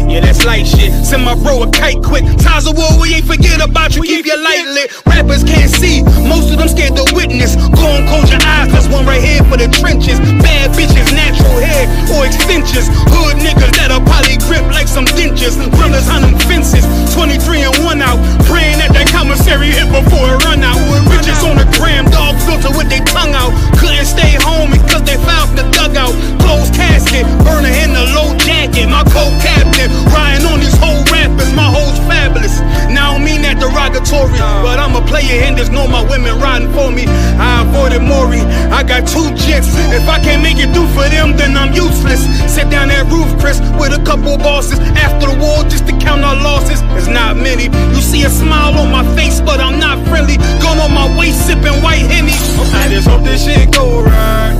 Yeah, that's light shit. Send my bro a kite quick. Ties of war, we ain't forget about you. Keep your light lit. Rappers can't see, most of them scared to witness. Go and close your eyes, there's one right here for the trenches. Bad bitches, natural hair or extensions. Hood niggas that'll poly grip like some dentures. Brothers on them fences, 23 and 1 out. Praying that commissary hit before it run out. Riches on the gram, dog filter with their tongue out. Couldn't stay home because they found the dugout. Closed casket, burner in the low jacket. My co-captain, riding on these whole rappers. My hoes fabulous. Now I don't mean that derogatory, but I'm a player and there's no my women riding for me. I avoided Maury, I got 2 jets. If I can't make it through for them, then I'm useless. Sit down that roof, Chris, with a couple bosses. After the war, just to count our losses. It's not many. You see a smile on my face, but I'm not friendly. Gone on my waist, sipping white Henny. I just hope this shit go right.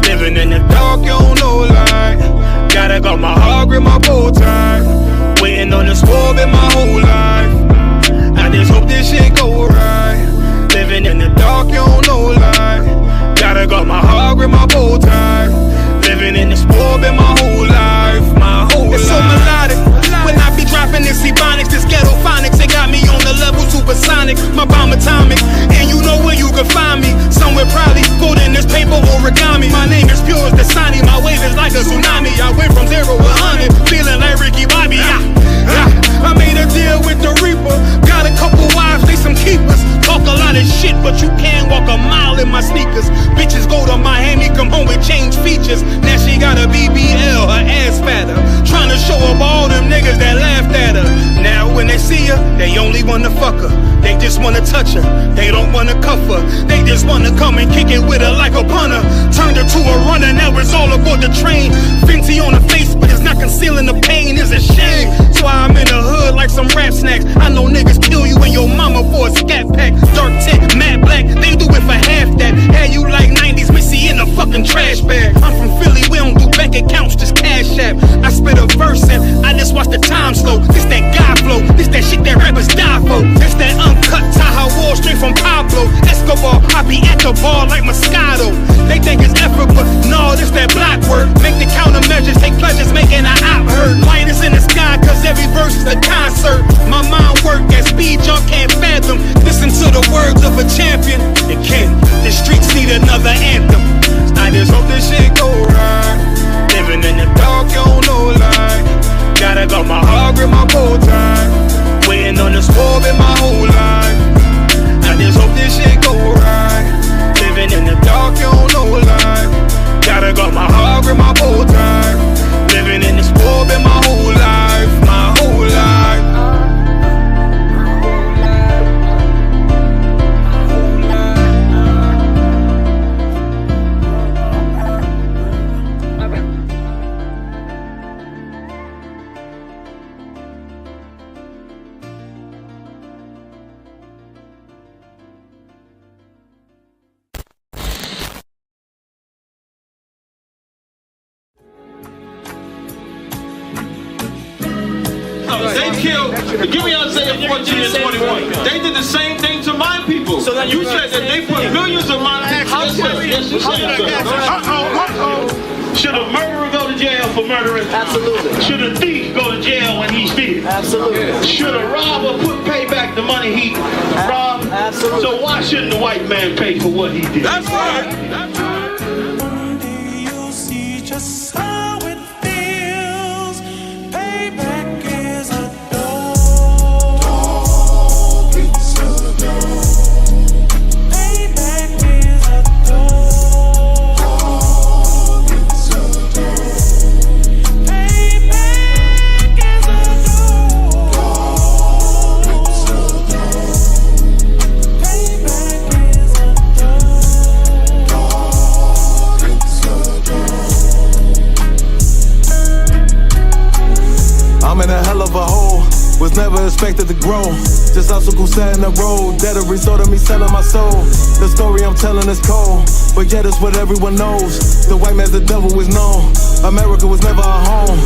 Living in the dark, you don't know light. Gotta got my heart grip, my bow tie. Waiting on the squab in my whole life. I just hope this shit go right. Living in the dark, you don't know light. Gotta got my heart grip, my bow tie. Living in the squab in my whole life. My whole life. It's so melodic. When I be dropping this ebonics, this ghetto phonics, it got me on the level supersonic. My bomb atomic, and you know where you can find me. Somewhere probably folding this paper origami. My name is pure as the Dasani, my wave is like a tsunami. I went from 0 to 100, feeling like Ricky Bobby. I made a deal with the Reaper. Got a couple wives, they some keepers. Talk a lot of shit, but you can't walk a mile in my sneakers. Bitches go to Miami, come home with change features. Now she got a BBL, her ass fatter. Trying to show up all them niggas that laughed at her. Now when they see her, they only wanna fuck her. They just wanna touch her, they don't wanna cuff her. They just wanna come and kick it with her like a punter. Turned her to a runner, now it's all aboard the train. Fenty on her face, but it's not concealing the pain, it's a shame. So I'm in the hood like some rap snacks. I know niggas kill you and your mama for a scat pack. Dark tint, matte black, they do it for half that. Had you like 90s Missy in a fucking trash bag. I'm from Philly, we don't do bank accounts, just cash app. I spit a verse and I just watch the time slow. This that guy flow, this that shit that rappers die for. This that uncut Taha Wall straight from Pablo Escobar. I be at the bar like Moscato. They think it's effort, but no, this that block work. Make the countermeasures, take pleasures, making an op hurt. Lighters in the sky, cause every verse is a concert. My mind work at speed y'all can't fathom. Listen to the words of a champion. It can, the streets need another anthem. I just hope this shit go right. Living in the dark, you don't know light. Gotta got my heart grip, my bow tie. Waiting on the squab in my whole life. I just hope this shit go right. Living in the dark, you don't know light. Gotta got my heart grip, my bow tie. Living in the squab in my whole life. My whole life. They killed, give me Isaiah 14 and 21. They did the same thing to my people. So you said that they put millions of my taxes. Should a murderer go to jail for murdering? Absolutely. Should a thief go to jail when he steals? Absolutely. Should a robber pay back the money he robbed? Absolutely. So why shouldn't the white man pay for what he did? That's right. That's right. One day you'll see just how it feels. Payback is a dog. It's a dog. Payback is a dog. It's a dog. Payback is a dog. It's a dog. Payback is a dog. It's a dog. I'm in a hell of a hole. Was never expected to grow. Just obstacles set in the road. That a result of me selling my soul. The story I'm telling is cold, but yet it's what everyone knows. The white man's the devil is known. America was never our home.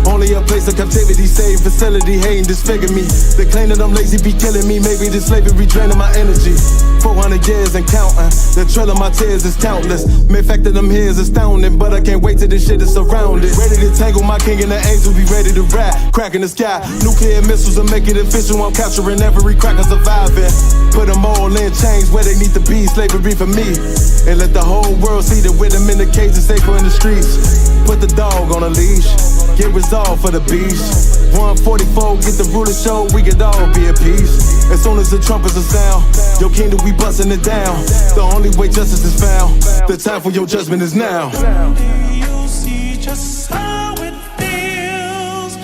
Only a place of captivity, save facility, hating, disfigure me. They claim that I'm lazy, be killing me. Maybe this slavery draining my energy. 400 years and counting. The trail of my tears is countless. Main fact that I'm here is astounding, but I can't wait till this shit is surrounded. Ready to tangle my king and the angels, be ready to rap. Crack in the sky, nuclear missiles and make it official. I'm capturing every cracker surviving. Put them all in chains where they need to be. Slavery for me. And let the whole world see that with them in the cage and safer in the streets. Put the dog on a leash. Get resolved for the beast. 144, get the ruler show, we could all be at peace. As soon as the trumpets are sound, your kingdom we busting it down. The only way justice is found, the time for your judgment is now. You see just how it feels.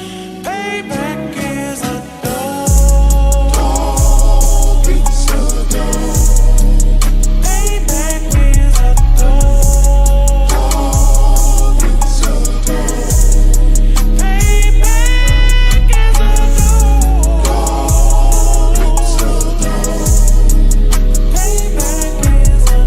Payback is a dog. It's a dog. Payback is a dog. It's a dog. Payback is a dog. It's a dog. Payback is a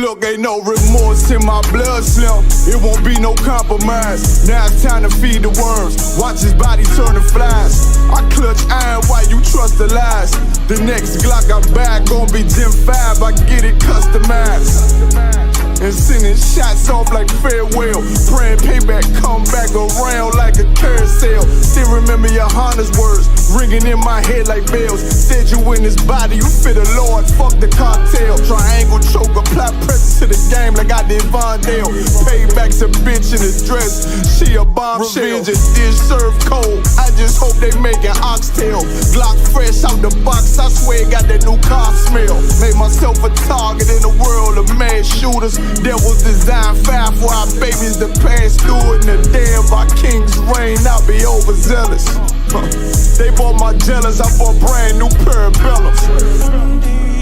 Look, ain't no remorse in my blood, Slim. It won't be no compromise. Now it's time to feed the worms. Watch his body turn to flies. I clutch iron while you trust the lies. The next Glock I buy gon' be Gen 5. I get it customized. And sending shots off like farewell. Praying payback come back around like a carousel. Still remember your Honda's words ringing in my head like bells. Said you in this body, you fit the Lord, fuck the cartel. Triangle choke, apply pressure to the game like I did Von Dale. Payback's a bitch in a dress, she a bombshell. Revenge is dish served cold, I just hope they make an oxtail. Glock fresh out the box, I swear it got that new car smell. Made myself a target in a world of mad shooters. There was design 5 for our babies to pass through. In the day of our king's reign, I'll be overzealous. They bought my jealous, I bought brand new parabellums.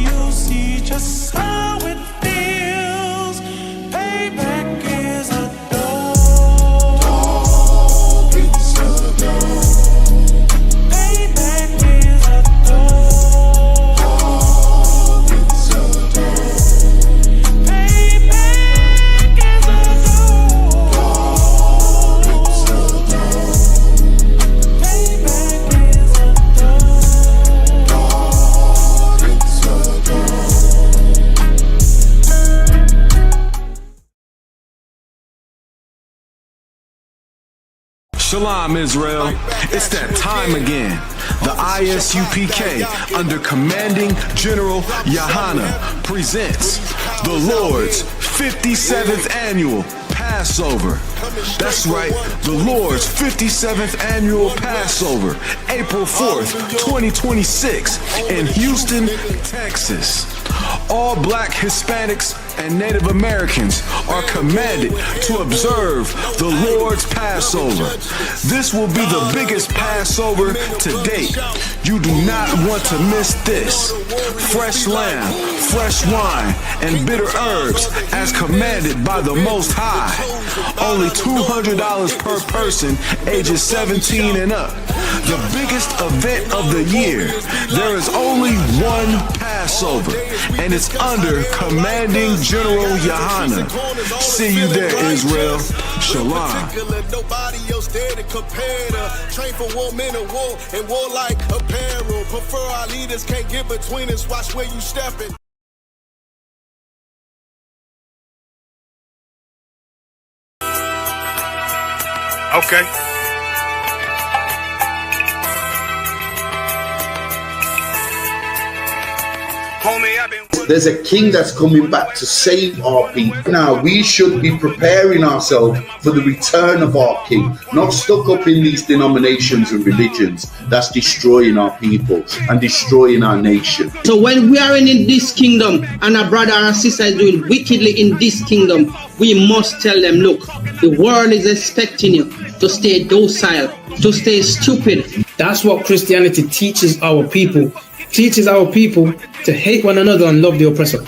You see just how it feels. Payback is a dog. It's a dog. Payback is a dog. It's a dog. Payback is a dog. It's a dog. Payback is a dog. It's a dog. Shalom, Israel. It's that time again. The ISUPK, under Commanding General Yahana, presents the Lord's 57th Annual Passover. That's right, the Lord's 57th Annual Passover, April 4th, 2026, in Houston, Texas. All Black, Hispanics, and Native Americans are commanded to observe the Lord's Passover. This will be the biggest Passover to date. You do not want to miss this. Fresh lamb, fresh wine, and bitter herbs as commanded by the Most High. Only $200 per person, ages 17 and up. The biggest event of the year. There is only one Passover, and it's under Commanding General Yahana. See you there, Israel. Shalom. Nobody else there to compare to. Train for war, men of war, and warlike apparel. Prefer our leaders, can't get between us. Watch where you stepping. Okay. Homie, I've been... There's a king that's coming back to save our people. Now, we should be preparing ourselves for the return of our king, not stuck up in these denominations and religions that's destroying our people and destroying our nation. So when we are in this kingdom and a brother or a sister is doing wickedly in this kingdom, we must tell them, look, the world is expecting you to stay docile, to stay stupid. That's what Christianity teaches our people. Teaches our people to hate one another and love the oppressor.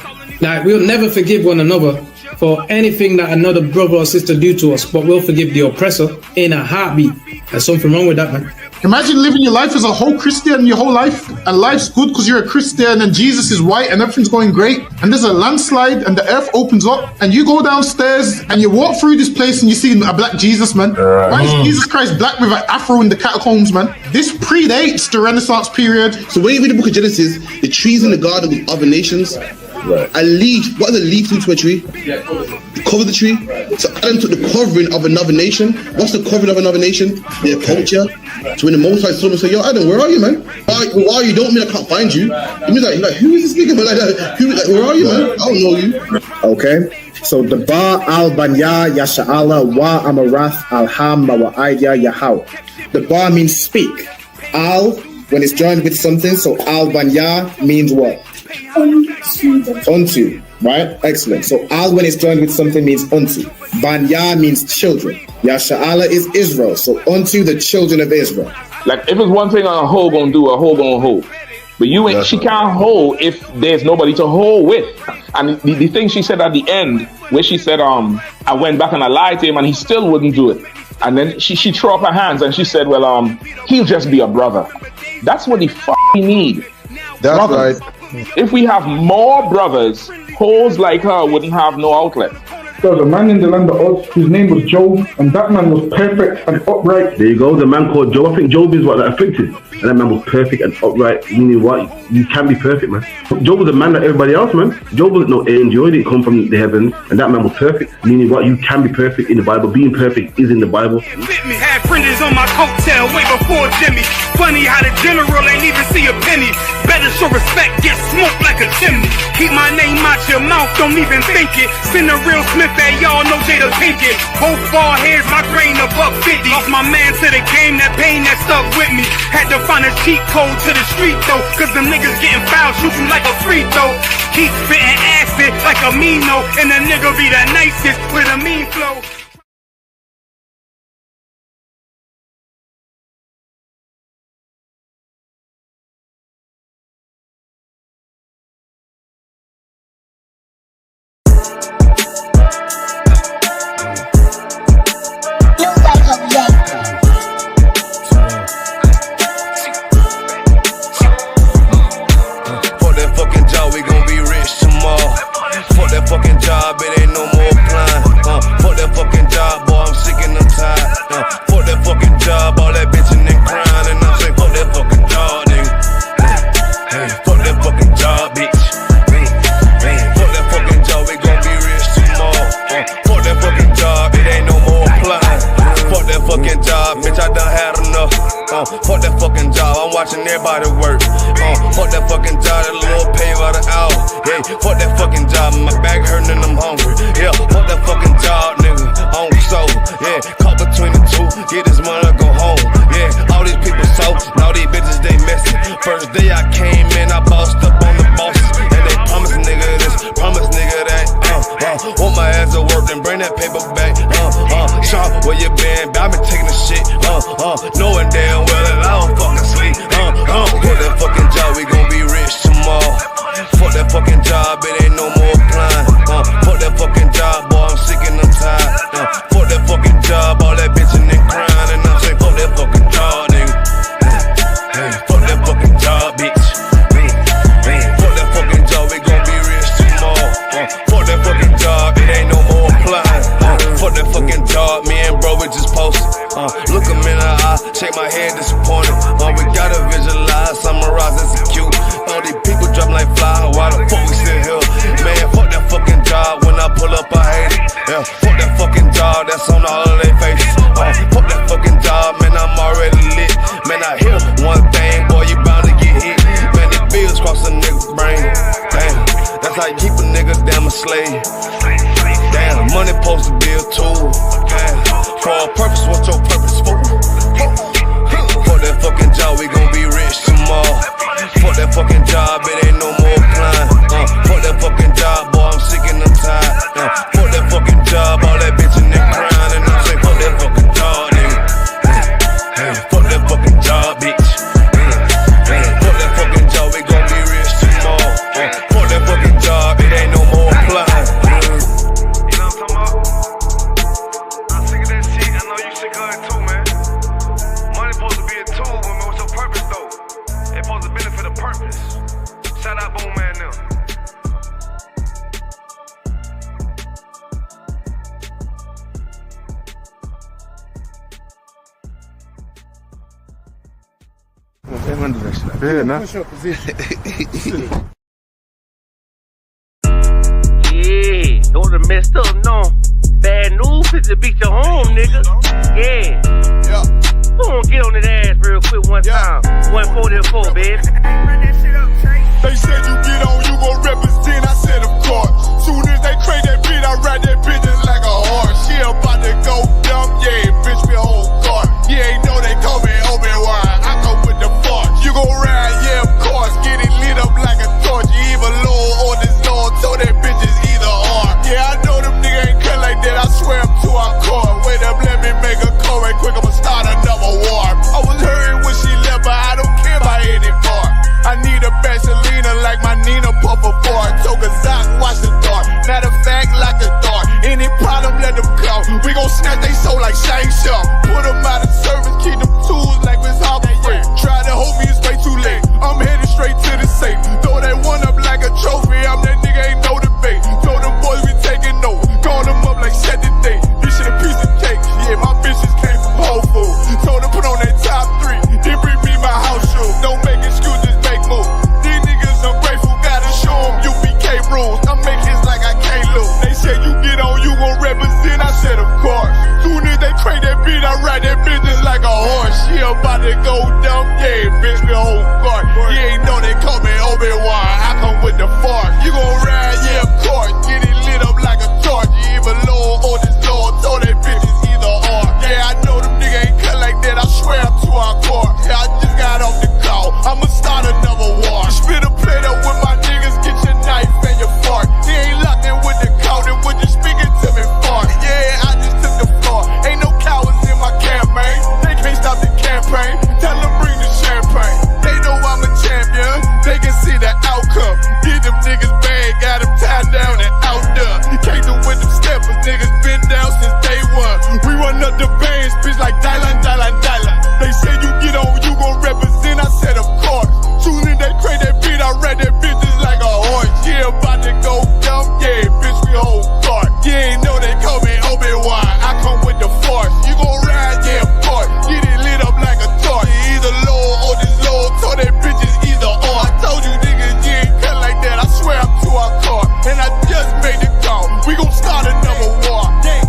Like, we'll never forgive one another for anything that another brother or sister do to us, but we'll forgive the oppressor in a heartbeat. There's something wrong with that, man. Imagine living your life as a whole Christian your whole life, and life's good because you're a Christian and Jesus is white and everything's going great, and there's a landslide and the earth opens up and you go downstairs and you walk through this place and you see a black Jesus, man. Why is Jesus Christ black with an afro in the catacombs, man? This predates the Renaissance period. So when you read the book of Genesis, the trees in the garden with other nations, a leaf, what does a leaf do to a tree? Cover the tree. So Adam took the covering of another nation. What's the covering of another nation? Their culture. So when the Most High saw him and said, yo, Adam, where are you, man? Why are you? Don't mean I can't find you. He was like, who is this nigga, man? Like that. Where are you, man? I don't know you. Okay. So the Ba al Banya Yasha'ala wa Amarath al Hamma wa Idea Yahau. The Ba means speak. Al, when it's joined with something, so al Banya means what? Unto, right? Excellent. So al when it's joined with something means unto. Banya means children. Yasha'ala is Israel. So unto the children of Israel. Like if it's one thing a hoe gonna do, a hoe gonna hold. But she can't hold if there's nobody to hold with. And the thing she said at the end, where she said, I went back and I lied to him and he still wouldn't do it. And then she threw up her hands and she said, well, he'll just be a brother. That's what he need. That's brothers. Right. If we have more brothers, hoes like her wouldn't have no outlet. There was a man in the land of Oz, his name was Job, and that man was perfect and upright. There you go, the man called Job. I think Job is what, that afflicted. And that man was perfect and upright, meaning what? You can be perfect, man. Job was a man like everybody else, man. Job wasn't no angel, he didn't come from the heavens, and that man was perfect, meaning what? You can be perfect in the Bible. Being perfect is in the Bible. Had fringes on my coattail way before Jimmy. Funny how the general ain't even see a penny. Better show respect, get smoked like a chimney. Keep my name out your mouth, don't even think it. Send a real Smith that y'all know Jada Pinkett. Both ball heads, my grain a $1.50. Lost my man to the game, that pain that stuck with me. Had to find a cheat code to the street though, cause them niggas getting foul, shoot you like a free throw. Keep spitting acid like a Mino, and the nigga be the nicest with a mean flow. Fuck that fucking job, I'm watching everybody work. Fuck that fucking job, that little pay by the hour. Yeah, fuck that fucking job, my back hurting and I'm hungry. Yeah, fuck that fucking job, nigga, on soul. Yeah, caught between the two, get this money, go home. Yeah, all these people so, now these bitches they messy. First day I came in, I bossed up on the bosses, and they promise nigga this, promise nigga that. Want my ass to work and bring that paper back. Sean, where you been? I been taking the shit. Knowing damn well that I don't fucking sleep. Fuck that fucking job, we gon' be rich tomorrow. Fuck that fucking job, it ain't no more applying. Fuck that fucking job, boy, I'm sick and I'm tired. Fuck that fucking job, all that bitching and crying, and I'm saying fuck that fucking job, nigga. Fuck that fucking job, bitch. Fuck that fucking job, we gon' be rich tomorrow. Fuck that fucking job, it ain't no more applying. Fuck that fucking job, me and bro we just posted. Look him in the eye, shake my head disappointed. We gotta visualize, summarize, execute. All these people dropping like fly, why the fuck we still here? Man, fuck that fucking job, when I pull up I hate it. Yeah, fuck that fucking job, that's on all of their faces. Fuck that fucking job, man, I'm already lit. Man, I hear one thing, boy, you bound to get hit. Man, the bills cross a nigga's brain. Damn, that's how you keep a nigga damn a slave. Damn, money supposed to be a tool. Damn, for a purpose, what's your purpose for? Fuck that fucking job, we gon' be rich tomorrow. Fuck that fucking job, it ain't no more applying. Fuck that fucking job, boy, I'm sick and I'm tired. Fuck that fucking job, all that bitching and crying, and I'm man do that shit. Yeah, nah. Push up position. Yeah, don't have messed up, no. Bad news, fit to beat your home, nigga. Yeah. Go on, get on that ass real quick one time. 144, baby. They said you get on, you gon' represent. I said, of course. Soon as they crank that beat, I ride that bitch just like a horse. She about to go dumb, yeah, bitch, me a whole car. You ain't know they call me Obi-Wan. I come with the force. You gon' ride, yeah, of course. Get it lit up like a torch. You even low or this low, so that bitch is either or. Yeah, I know them niggas ain't cut like that. I swear I'm to our core. Wait up, let me make a call right quick. I'ma start another war. I was hurting when she left, but I don't care about any part. I need a Baselina like my Nina Puffer bar. Took a Zoc, watch the dark. Matter of fact, like a dart. Any problem, let them come. We gon' snatch they soul like Shang Tsung. Put them out of service, keep them tools like it's Harbor Freight. Try to hold me, it's way too late. I'm headed straight to the safe. Throw that one up like a trophy. I'm that nigga, ain't no debate. Told them boys we taking note. Call them up like set the date. This shit a piece of cake. Yeah, my bitches came from Whole Foods. Told them put on that top 3. Then bring me my house shoes. Don't make excuses. These niggas ungrateful, gotta show them UPK rules. I make hits like I can't lose. They said you get on, you gon' represent. I said of course. Soon as they crank that beat, I ride that bitch just like a horse. She about to go dumb, yeah, bitch, me a whole guard. You ain't know they call me Obi-Wan. I come with the force. You gon' ride, yeah, of course. Get it lit up like a torch. You even low or this low, so that bitch is either or. Yeah, I know them niggas ain't cut like that. I swear I'm to our core. Yeah, I just got off the call. I'ma start another war. Spit a plate up with my niggas, get your knife and your fork. He ain't locked in with the counting, when you speaking to me fart. Yeah, I just took the floor. Ain't no cowards in my campaign. They can't stop the campaign. Tell them bring the champagne. They know I'm a champion. They can see the outcome. Get them niggas bad, got them tied down and out there. Can't do with them steppers, niggas been down since day one. We run up the bands, bitch like Dylan. They say you get on, you gon' represent. I said of course. Soon as they crank that beat, I ride that bitch just like a horse. Yeah, about to go dumb, yeah, bitch, we whole guard. You ain't know they call me Obi-Wan. I come with the force. You gon' ride, yeah, of course. Get it lit up like a torch. You either low or this low, so that bitch is either or. I told you niggas, you ain't cut like that. I swear I'm to our car. And I just made the call. We gon' start another war. Yeah.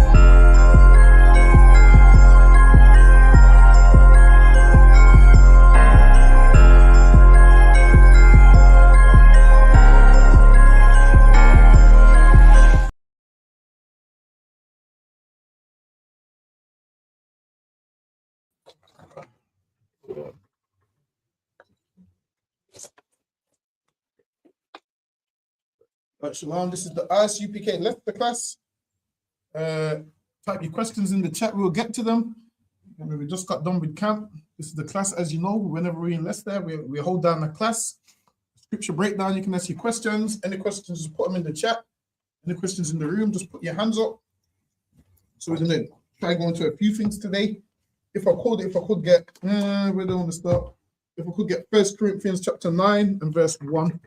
Right, Shalom, this is the ISUPK Leicester class. Type your questions in the chat, we'll get to them. And we just got done with camp. This is the class, as you know, whenever we're in Leicester, we hold down the class. Scripture breakdown, you can ask your questions. Any questions, just put them in the chat. Any questions in the room, just put your hands up. So we're gonna try going to a few things today. If I could get, where do I want to start? If I could get 1 Corinthians chapter 9 and verse 1.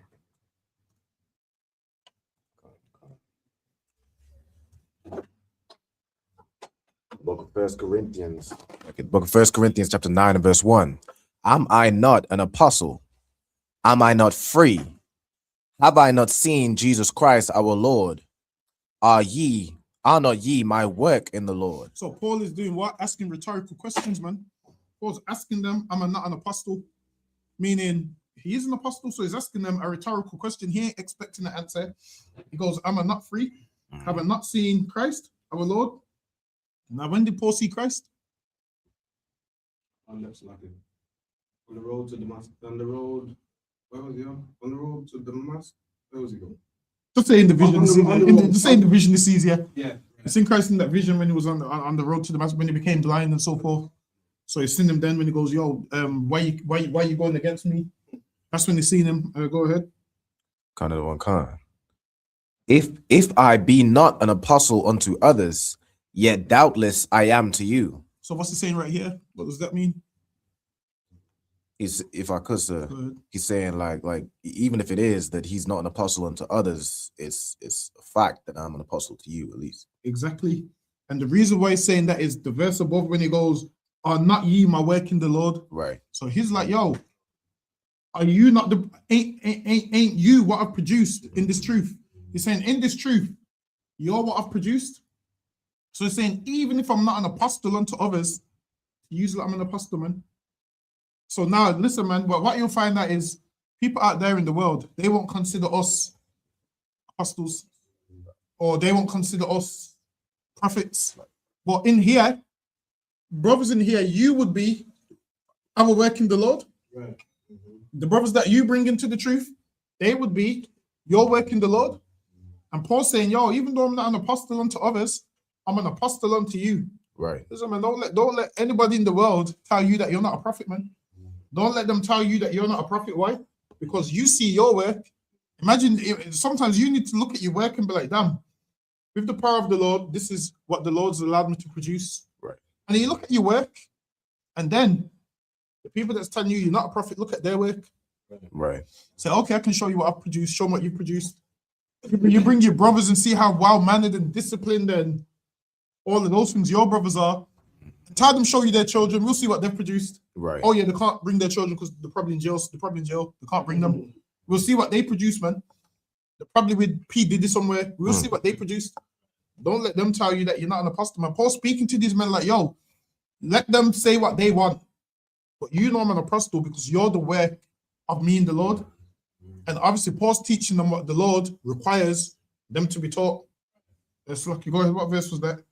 Book of 1 Corinthians. Okay, Book of 1 Corinthians chapter 9 and verse 1. Am I not an apostle? Am I not free? Have I not seen Jesus Christ our Lord? Are not ye my work in the Lord? So Paul is doing what? Asking rhetorical questions, man. Paul's asking them, am I not an apostle? Meaning he is an apostle, so he's asking them a rhetorical question. He ain't expecting an answer. He goes, am I not free? Have I not seen Christ our Lord? Now, when did Paul see Christ? On the road to Damascus. On the road, where was he on? On the road to Damascus. Where was he going? Just say in the vision. Just say in the vision he sees, yeah. Yeah. He's seen Christ in that vision when he was on the road to Damascus, when he became blind and so forth. So he's seen him then when he goes, yo, why you going against me? That's when he's seen him. Go ahead. Kind of the one kind. If I be not an apostle unto others, yet doubtless I am to you. So what's he saying right here? What does that mean? If I could, sir, he's saying like even if it is that he's not an apostle unto others, it's a fact that I'm an apostle to you at least. Exactly. And the reason why he's saying that is the verse above when he goes, are not ye my work in the Lord? Right. So he's like, yo, are you not the ain't you what I've produced in this truth? He's saying in this truth, you're what I've produced. So he's saying even if I'm not an apostle unto others, usually I'm an apostle, man. So now listen, man. But what you'll find out is people out there in the world, they won't consider us apostles, or they won't consider us prophets. But in here, brothers in here, you would be our work in the Lord. Right. The brothers that you bring into the truth, they would be your work in the Lord. And Paul's saying, yo, even though I'm not an apostle unto others, I'm an apostle unto you. Right. Listen, man, don't let anybody in the world tell you that you're not a prophet, man. Don't let them tell you that you're not a prophet. Why? Because you see your work. Imagine sometimes you need to look at your work and be like, damn, with the power of the Lord, this is what the Lord's allowed me to produce. Right. And then you look at your work, and then the people that's telling you you're not a prophet, look at their work. Right. Say, okay, I can show you what I've produced. Show them what you've produced. You bring your brothers and see how well-mannered and disciplined and all of those things your brothers are. Tell them, show you their children. We'll see what they've produced. Right. Oh yeah, they can't bring their children because they're probably in jail. They can't bring them. We'll see what they produce, man. They're probably with P. Diddy somewhere. We'll see what they produced. Don't let them tell you that you're not an apostle, man. Paul speaking to these men like, yo, let them say what they want. But you know I'm an apostle because you're the work of me and the Lord. And obviously Paul's teaching them what the Lord requires them to be taught. Let's look. Go ahead. What verse was that?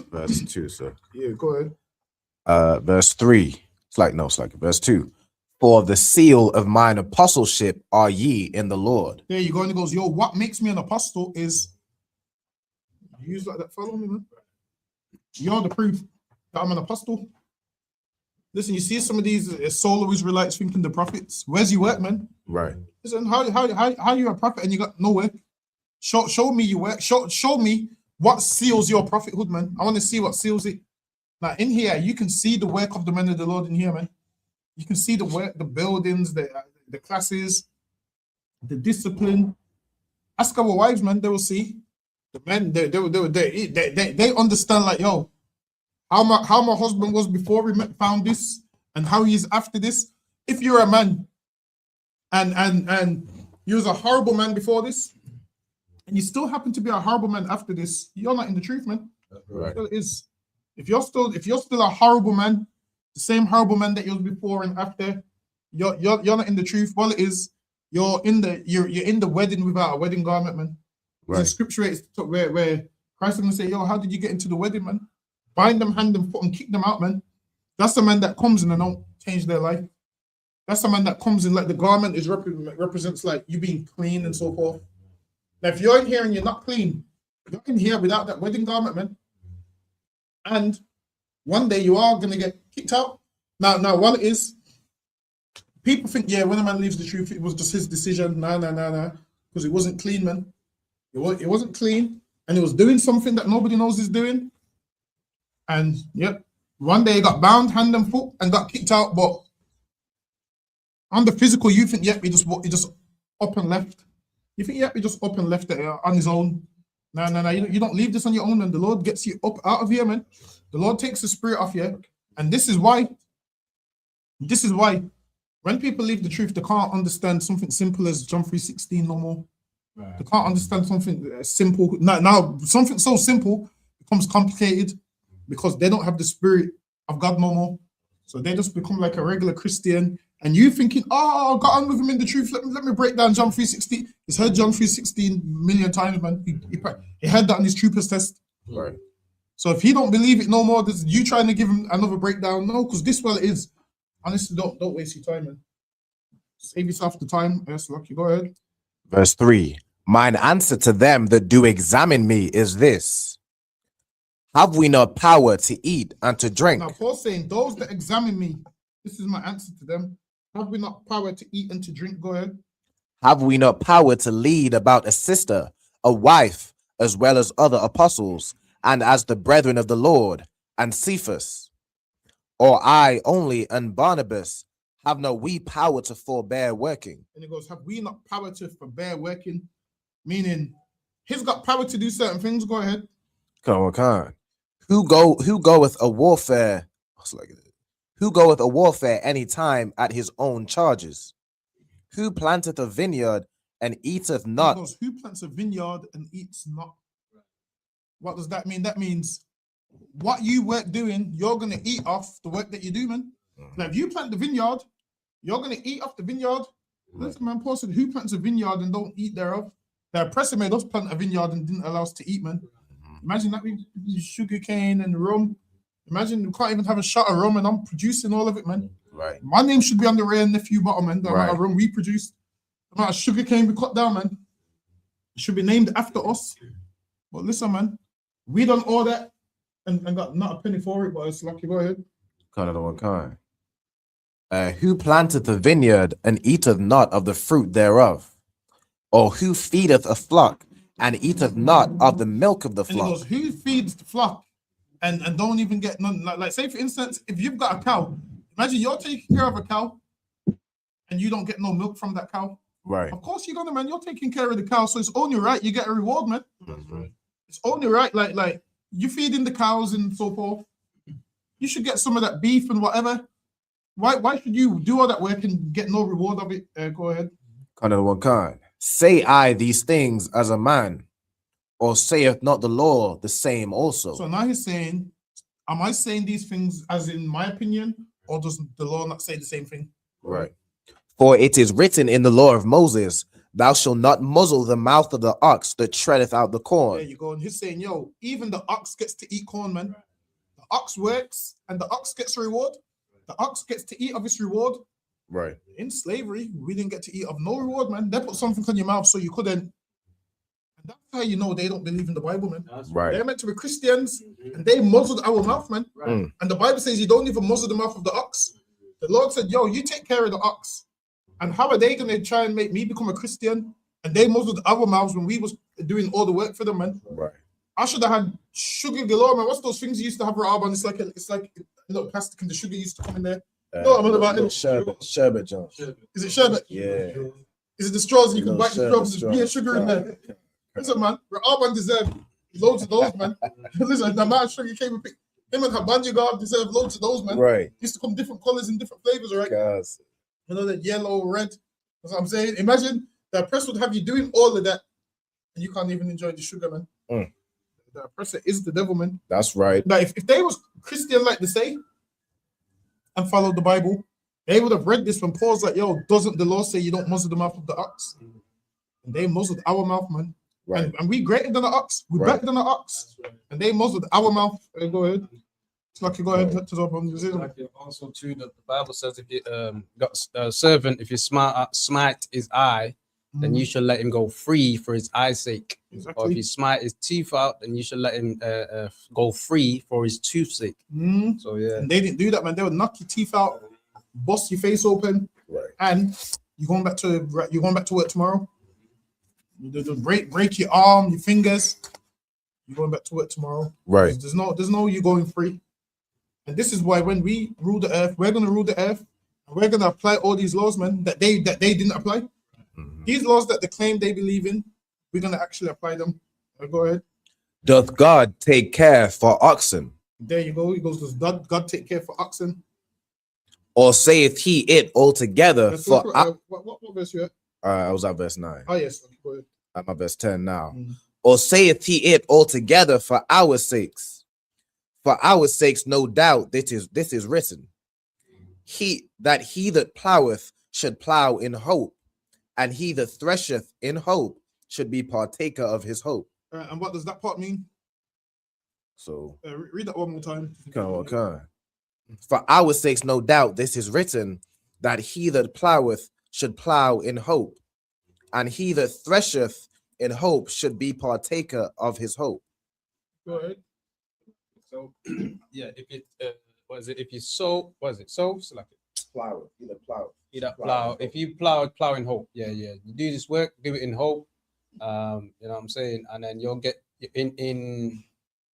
Verse 2, sir. Yeah, go ahead. Verse 3. It's like verse 2. For the seal of mine apostleship are ye in the Lord. There you go. And he goes, yo, what makes me an apostle is use like that. Follow me, man. You're the proof that I'm an apostle. Listen, you see some of these solo Israelites thinking the prophets. Where's your work, man? Right. Listen, how you a prophet and you got no work? Show me your work. Show me what seals your prophethood, man. I want to see what seals it. Now, in here, you can see the work of the men of the Lord in here, man. You can see the work, the buildings, the classes, the discipline. Ask our wives, man. They will see the men. They understand, like, yo, how my husband was before we found this, and how he is after this. If you're a man, and you was a horrible man before this, and you still happen to be a horrible man after this, you're not in the truth, man. Right. It is. If you're still a horrible man, the same horrible man that you was before and after, you're not in the truth. Well, it is. You're in the wedding without a wedding garment, man. Right. There's a scripture where Christ is gonna say, yo, how did you get into the wedding, man? Bind them, hand them, foot, and kick them out, man. That's the man that comes in and don't change their life. That's the man that comes in like the garment is represents like you being clean and so forth. Now, if you're in here and you're not clean, you're in here without that wedding garment, man. And one day you are gonna get kicked out. Now, what it is, people think, yeah, when a man leaves the truth, it was just his decision. Nah, because it wasn't clean, man. It wasn't clean, and he was doing something that nobody knows he's doing. And yep, one day he got bound hand and foot and got kicked out. But on the physical, you think, yep, he just up and left. You think, yep, he just up and left it on his own. No. You don't leave this on your own, and the Lord gets you up out of here, man. The Lord takes the spirit off you, and this is why. When people leave the truth, they can't understand something simple as John 3:16 no more. Right. They can't understand something simple. Now something so simple becomes complicated because they don't have the spirit of God no more. So they just become like a regular Christian. And you thinking, oh, I got on with him in the truth. Let me break down John 3:16. He's heard John 3:16 million times, man. He heard that on his troopers test. Right. So if he don't believe it no more, this you trying to give him another breakdown? No, because this well it is. Honestly, don't waste your time, man. Save yourself the time. Yes, lucky. Go ahead. Verse 3. Mine answer to them that do examine me is this: have we not power to eat and to drink? Now Paul's saying, those that examine me, this is my answer to them. Have we not power to eat and to drink? Go ahead. Have we not power to lead about a sister, a wife, as well as other apostles, and as the brethren of the Lord, and Cephas? Or I only and Barnabas, have not we power to forbear working? And he goes, have we not power to forbear working? Meaning, he's got power to do certain things. Go ahead. Come on. Who goeth a warfare? Who goeth a warfare any time at his own charges? Who planteth a vineyard and eateth not? Because who plants a vineyard and eats not? What does that mean? That means what you work doing, you're gonna eat off the work that you do, man. Now, if you plant the vineyard, you're gonna eat off the vineyard. Listen, man, Paul said, who plants a vineyard and don't eat thereof? The oppressor made us plant a vineyard and didn't allow us to eat, man. Imagine that we sugar cane and rum. Imagine we can't even have a shot of rum and I'm producing all of it, man. Right. My name should be on the Ray and Nephew bottom, man. The amount of Right. rum we produce, the amount of sugar cane we cut down, man. It should be named after us. But listen, man, we done all that and got not a penny for it, but it's lucky. Go ahead. Kind of the one kind. Who planteth a vineyard and eateth not of the fruit thereof? Or who feedeth a flock and eateth not of the milk of the And he flock? goes, who feeds the flock and don't even get none? Like, say, for instance, if you've got a cow, imagine you're taking care of a cow and you don't get no milk from that cow. Right. Of course you're gonna, man. You're taking care of the cow, so it's only right you get a reward, man. It's only right, like you feeding the cows and so forth. You should get some of that beef and whatever. Why should you do all that work and get no reward of it? Go ahead. Kind of the one kind. Say I these things as a man, or saith not the law the same also? So now he's saying, am I saying these things as in my opinion, or does the law not say the same thing? Right. For it is written in the law of Moses, thou shalt not muzzle the mouth of the ox that treadeth out the corn. There you go. And he's saying, yo, even the ox gets to eat corn, man. The ox works and the ox gets a reward. The ox gets to eat of its reward. Right. In slavery, we didn't get to eat of no reward, man. They put something on your mouth so you couldn't. And that's how you know they don't believe in the Bible, man. Right. They're meant to be Christians and they muzzled our mouth, man. Mm. And the Bible says you don't even muzzle the mouth of the ox. The Lord said, yo, you take care of the ox. And how are they going to try and make me become a Christian? And they muzzled our mouths when we was doing all the work for them, man. Right. I should have had sugar galore, man. What's those things you used to have for Arbon? It's like a little plastic and the sugar used to come in there. No, I'm not about it. Sherbet, John. Is it sherbet? Yeah. Is it the straws? You can No, bite the straws. There's beer sugar in there. Listen, man. Arbon deserve loads of those, man. Listen, the amount of sugar came and picked. Him and Habanjagard deserve loads of those, man. Right. Used to come different colors and different flavors, right? Yes. You know, that yellow, red. That's what I'm saying. Imagine the oppressor would have you doing all of that and you can't even enjoy the sugar, man. Mm. The oppressor is the devil, man. That's right. Now, if they was Christian like they say and followed the Bible, they would have read this when Paul's like, yo, doesn't the law say you don't muzzle the mouth of the ox? And they muzzled our mouth, man. Right. And we greater than the ox. We're Right. better than the ox. And they muzzled our mouth. Go ahead. It's like you go ahead to also too that the Bible says if you got a servant, if you smite his eye, then you should let him go free for his eye's sake. Exactly. Or if you smite his teeth out, then you should let him go free for his tooth's sake. So yeah, And they didn't do that, man. They would knock your teeth out, bust your face open, right. And you're going back to work tomorrow. They'll break your arm, your fingers. You're going back to work tomorrow. Right. There's no you going free. And this is why when we rule the earth, we're gonna rule the earth, and we're gonna apply all these laws, man, that they didn't apply. These laws that they claim they believe in, we're gonna actually apply them. Go ahead. Doth God take care for oxen? There you go. He goes, does God take care for oxen? Or saith he it altogether Let's for look at, what verse you at? I was at verse 9. Oh yes, okay, go ahead. I'm at verse 10 now. Or saith he it altogether for our sakes? For our sakes, no doubt, this is written. He that ploweth should plow in hope, and he that thresheth in hope should be partaker of his hope. And what does that part mean? So read that one more time. Okay. For our sakes, no doubt, this is written, that he that ploweth should plow in hope, and he that thresheth in hope should be partaker of his hope. Go ahead. So yeah, if it if you sow, sow? So like plow it, either plow. If you plow in hope, yeah. You do this work, do it in hope. You know what I'm saying, and then you'll get in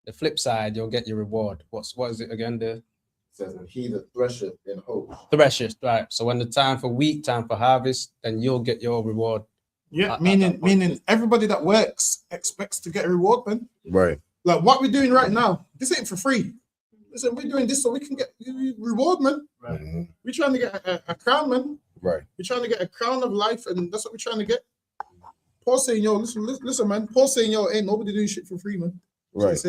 the flip side, you'll get your reward. What is it again? The says he that thresheth in hope. Thresheth, right? So when the time for wheat, time for harvest, then you'll get your reward. Yeah, meaning everybody that works expects to get a reward, man. Right. Like what we're doing right now, this ain't for free. Listen, we're doing this so we can get reward, man. Right. We're trying to get a crown, man. Right. We're trying to get a crown of life, and that's what we're trying to get. Paul saying, yo, listen, man. Paul saying, yo, ain't nobody doing shit for free, man. That's what he's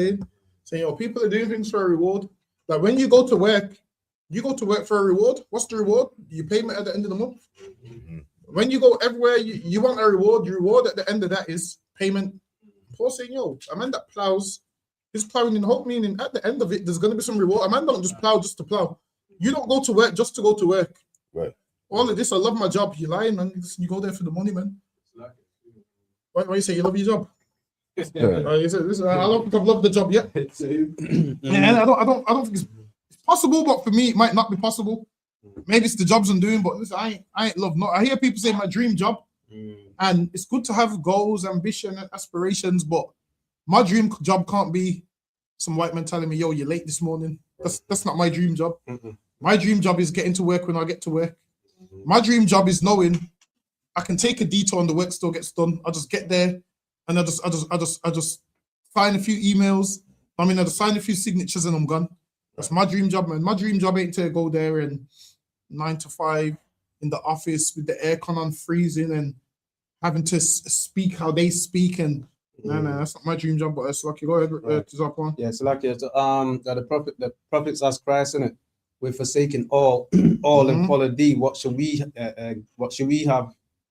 saying, yo, people are doing things for a reward. Like when you go to work, you go to work for a reward. What's the reward? You payment at the end of the month. When you go everywhere, you want a reward. Your reward at the end of that is payment. Paul saying, yo, a man that plows, he's plowing in hope, meaning at the end of it, there's going to be some reward. A man don't just plow just to plow. You don't go to work just to go to work. Right. All of this, I love my job. You're lying, man. You go there for the money, man. Why you say you love your job? You say, listen, I don't think I've loved the job yet. And I don't think it's possible, but for me, it might not be possible. Maybe it's the jobs I'm doing, but listen, I ain't love not. I hear people say my dream job, and it's good to have goals, ambition, and aspirations, but my dream job can't be some white man telling me, yo, you're late this morning. That's not my dream job. My dream job is getting to work when I get to work. My dream job is knowing I can take a detour and the work still gets done. I just get there and I just sign a few emails. I just sign a few signatures and I'm gone. That's my dream job, man. My dream job ain't to go there and 9 to 5 in the office with the aircon on freezing and having to speak how they speak and no, that's not my dream job. But it's like you go ahead, to Zapon. Yeah, it's like the prophets asked Christ, innit? We're forsaking all and follow thee. What should we have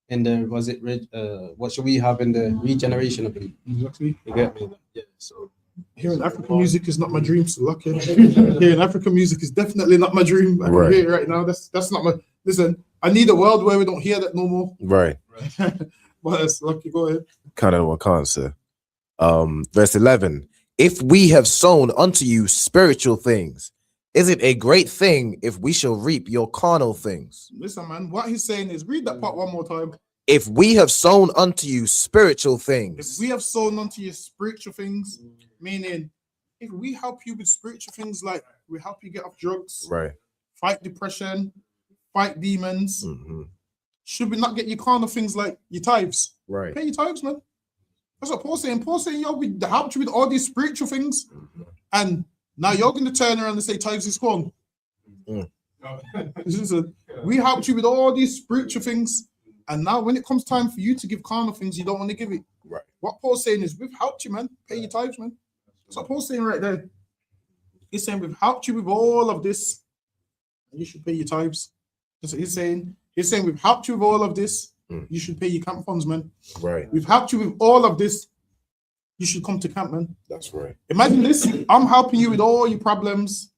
in the what should we have in the regeneration of the Exactly. You get me? Yeah. So hearing African music is not my dream. So lucky. Hearing African music is definitely not my dream. I can hear it right now. That's not my. Listen, I need a world where we don't hear that no more. Right. But it's lucky. Go ahead. Kind of what can't say. Verse 11. If we have sown unto you spiritual things, is it a great thing if we shall reap your carnal things? Listen, man, what he's saying is read that part one more time. If we have sown unto you spiritual things. If we have sown unto you spiritual things, meaning if we help you with spiritual things, like we help you get off drugs, right? Fight depression, fight demons. Should we not get your carnal things like your tithes? Right. Pay your tithes, man. That's what Paul's saying. Paul's saying, yo, we helped you with all these spiritual things, and now you're going to turn around and say tithes is corn. Listen, we helped you with all these spiritual things, and now when it comes time for you to give carnal things, you don't want to give it. Right. What Paul's saying is, we've helped you, man. Pay your tithes, man. That's what Paul's saying right there. He's saying, we've helped you with all of this, and you should pay your tithes. That's what he's saying. He's saying, we've helped you with all of this. You should pay your camp funds, man. Right. We've helped you with all of this. You should come to camp, man. That's right. Imagine this. I'm helping you with all your problems.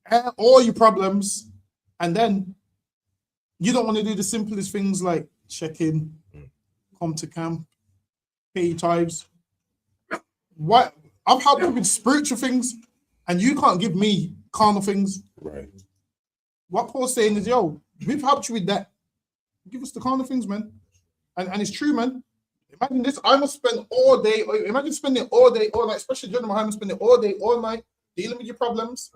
And then you don't want to do the simplest things like check in, come to camp, pay your tithes. What? I've helped you with spiritual things, and you can't give me carnal things. Right. What Paul's saying is, yo, we've helped you with that. Give us the carnal things, man. And it's true, man. Imagine this. I must spend all day. Imagine spending all day, all night, especially during Muhammad, spending all day, all night dealing with your problems.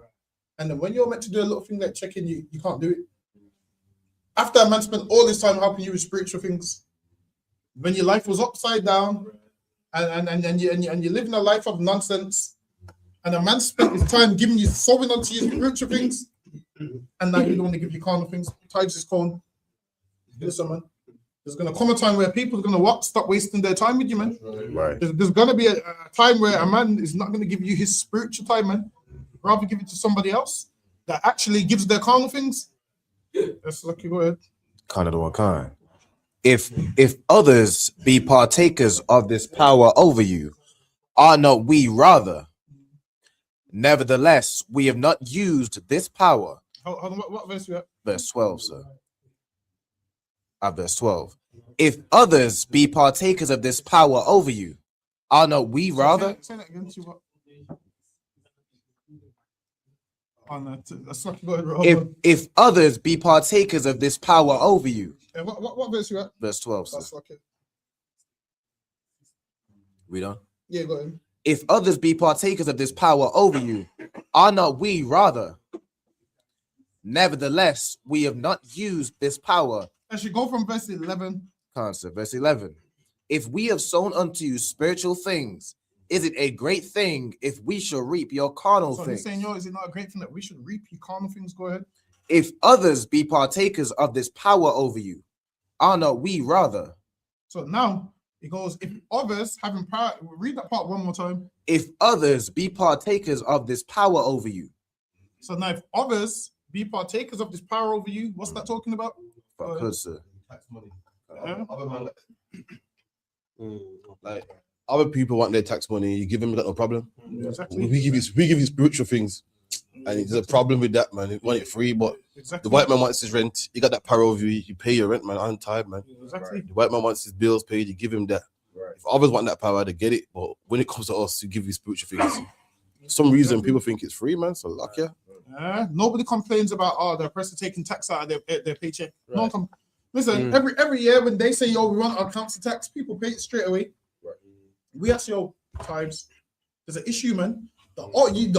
And then when you're meant to do a little thing like checking, you can't do it. After a man spent all this time helping you with spiritual things, when your life was upside down, and you're living a life of nonsense, and a man spent his time giving you sowing onto your spiritual things, and now you don't want to give you carnal things. Tithes is corn. Listen, man. There's going to come a time where people are going to stop wasting their time with you, man. Right. There's going to be a time where a man is not going to give you his spiritual time, man. Rather give it to somebody else that actually gives their carnal things. That's lucky. Go ahead. Kind of the one kind. If others be partakers of this power over you, are not we rather? Nevertheless, we have not used this power. Hold on, what verse you at? Verse 12, sir. Verse 12. If others be partakers of this power over you, are not we rather? Say that again. Oh, no, that's not good. If others be partakers of this power over you. What verse you at? Verse 12, sir. That's okay. Read on. Yeah, go ahead. If others be partakers of this power over you, are not we rather? Nevertheless, we have not used this power. I should go from verse 11. Concept, verse 11. If we have sown unto you spiritual things, is it a great thing if we shall reap your carnal So things? he's saying, yo, is it not a great thing that we should reap your carnal things? Go ahead. If others be partakers of this power over you, are not we rather? So now it goes, if others having power, read that part one more time. If others be partakers of this power over you. So now if others be partakers of this power over you, what's that talking about? Like other people want their tax money, you give them no problem. Exactly. We give you spiritual things. And there's a problem with that, man. You want it free, but the white man wants his rent. You got that power over you. You pay your rent, man, on time, man. Exactly. The white man wants his bills paid. You give him that. If others want that power, they get it. But when it comes to us, you give you spiritual things. For some reason, people think it's free, man. So luck, yeah. Nobody complains about the person taking tax out of their paycheck. No one listen, every year when they say, yo, we want our council tax, people pay it straight away. We ask your times. There's an issue, man. The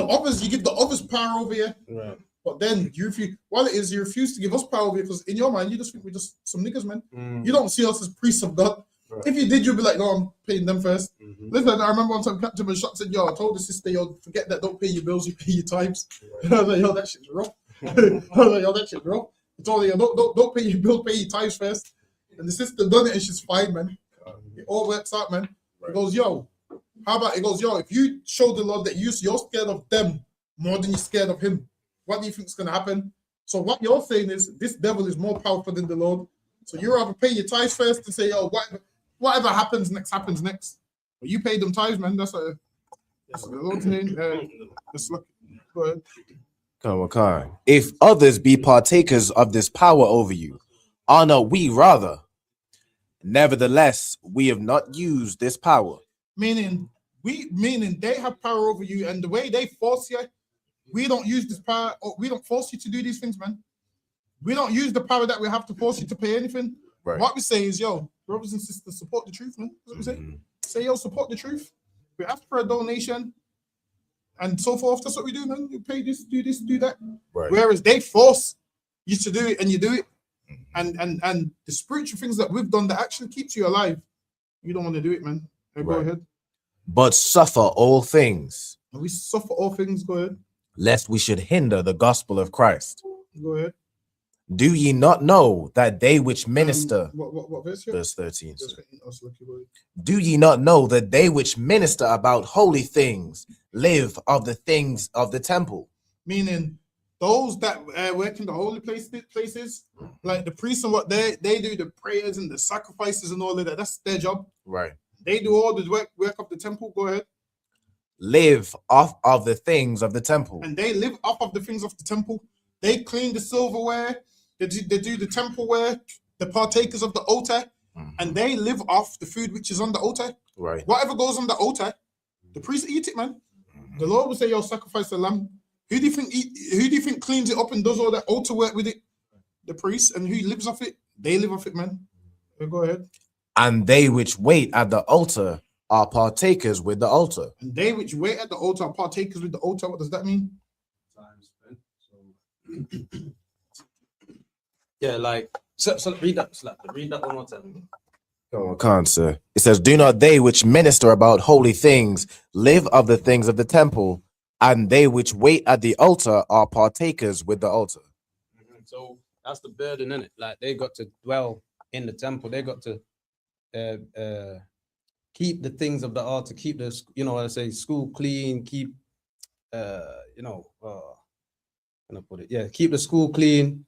others, you give the others power over here. Right. But then you refuse. Well, it is you refuse to give us power over here because in your mind you just think we're just some niggas, man. You don't see us as priests of God. Right. If you did, you'd be like, no, I'm paying them first. Listen, I remember one time Captain Shot said, yo, I told the sister, yo, forget that, don't pay your bills, you pay your tithes. Right. I was like, yo, that shit's rough. I was like, yo, that shit's rough. I told her, yo, don't pay your bills, pay your tithes first. And the sister done it and she's fine, man. It all works out, man. Right. It goes, yo, how about it goes, yo, if you show the Lord that you're scared of them more than you're scared of him, what do you think is going to happen? So what you're saying is this devil is more powerful than the Lord. So you rather pay your tithes first and say, yo, whatever happens next happens next. But you pay them tithes, man. That's the Lord's name. Let's look. Go ahead. Come on. If others be partakers of this power over you, are not we rather? Nevertheless, we have not used this power. Meaning they have power over you, and the way they force you, we don't use this power, or we don't force you to do these things, man. We don't use the power that we have to force you to pay anything. Right. What we say is, yo, brothers and sisters, support the truth, man. That's what we say. Say, yo, support the truth. We ask for a donation and so forth. That's what we do, man. You pay this, do that. Right. Whereas they force you to do it and you do it. And the spiritual things that we've done that actually keeps you alive, you don't want to do it, man. Go ahead. But suffer all things. We suffer all things, go ahead. Lest we should hinder the gospel of Christ. Go ahead. Do ye not know that they which minister, what verse here? Verse 13. Do ye not know that they which minister about holy things live of the things of the temple? Meaning those that work in the holy places, like the priests and what they do, the prayers and the sacrifices and all of that, that's their job. Right. They do all the work of the temple. Go ahead. Live off of the things of the temple. And they live off of the things of the temple. They clean the silverware. They do the templeware, the partakers of the altar, and they live off the food which is on the altar. Right. Whatever goes on the altar, the priest eat it, man. The Lord will say, yo, sacrifice the lamb. Who do you think cleans it up and does all that altar work with it? The priest. And who lives off it? They live off it, man. Go ahead. And they which wait at the altar are partakers with the altar. And they which wait at the altar are partakers with the altar. What does that mean? Yeah, like so read that one more time. Come on, sir. It says, do not they which minister about holy things live of the things of the temple, and they which wait at the altar are partakers with the altar. So that's the burden, isn't it? Like they got to dwell in the temple, they got to keep the things of the altar, keep the school clean, keep keep the school clean.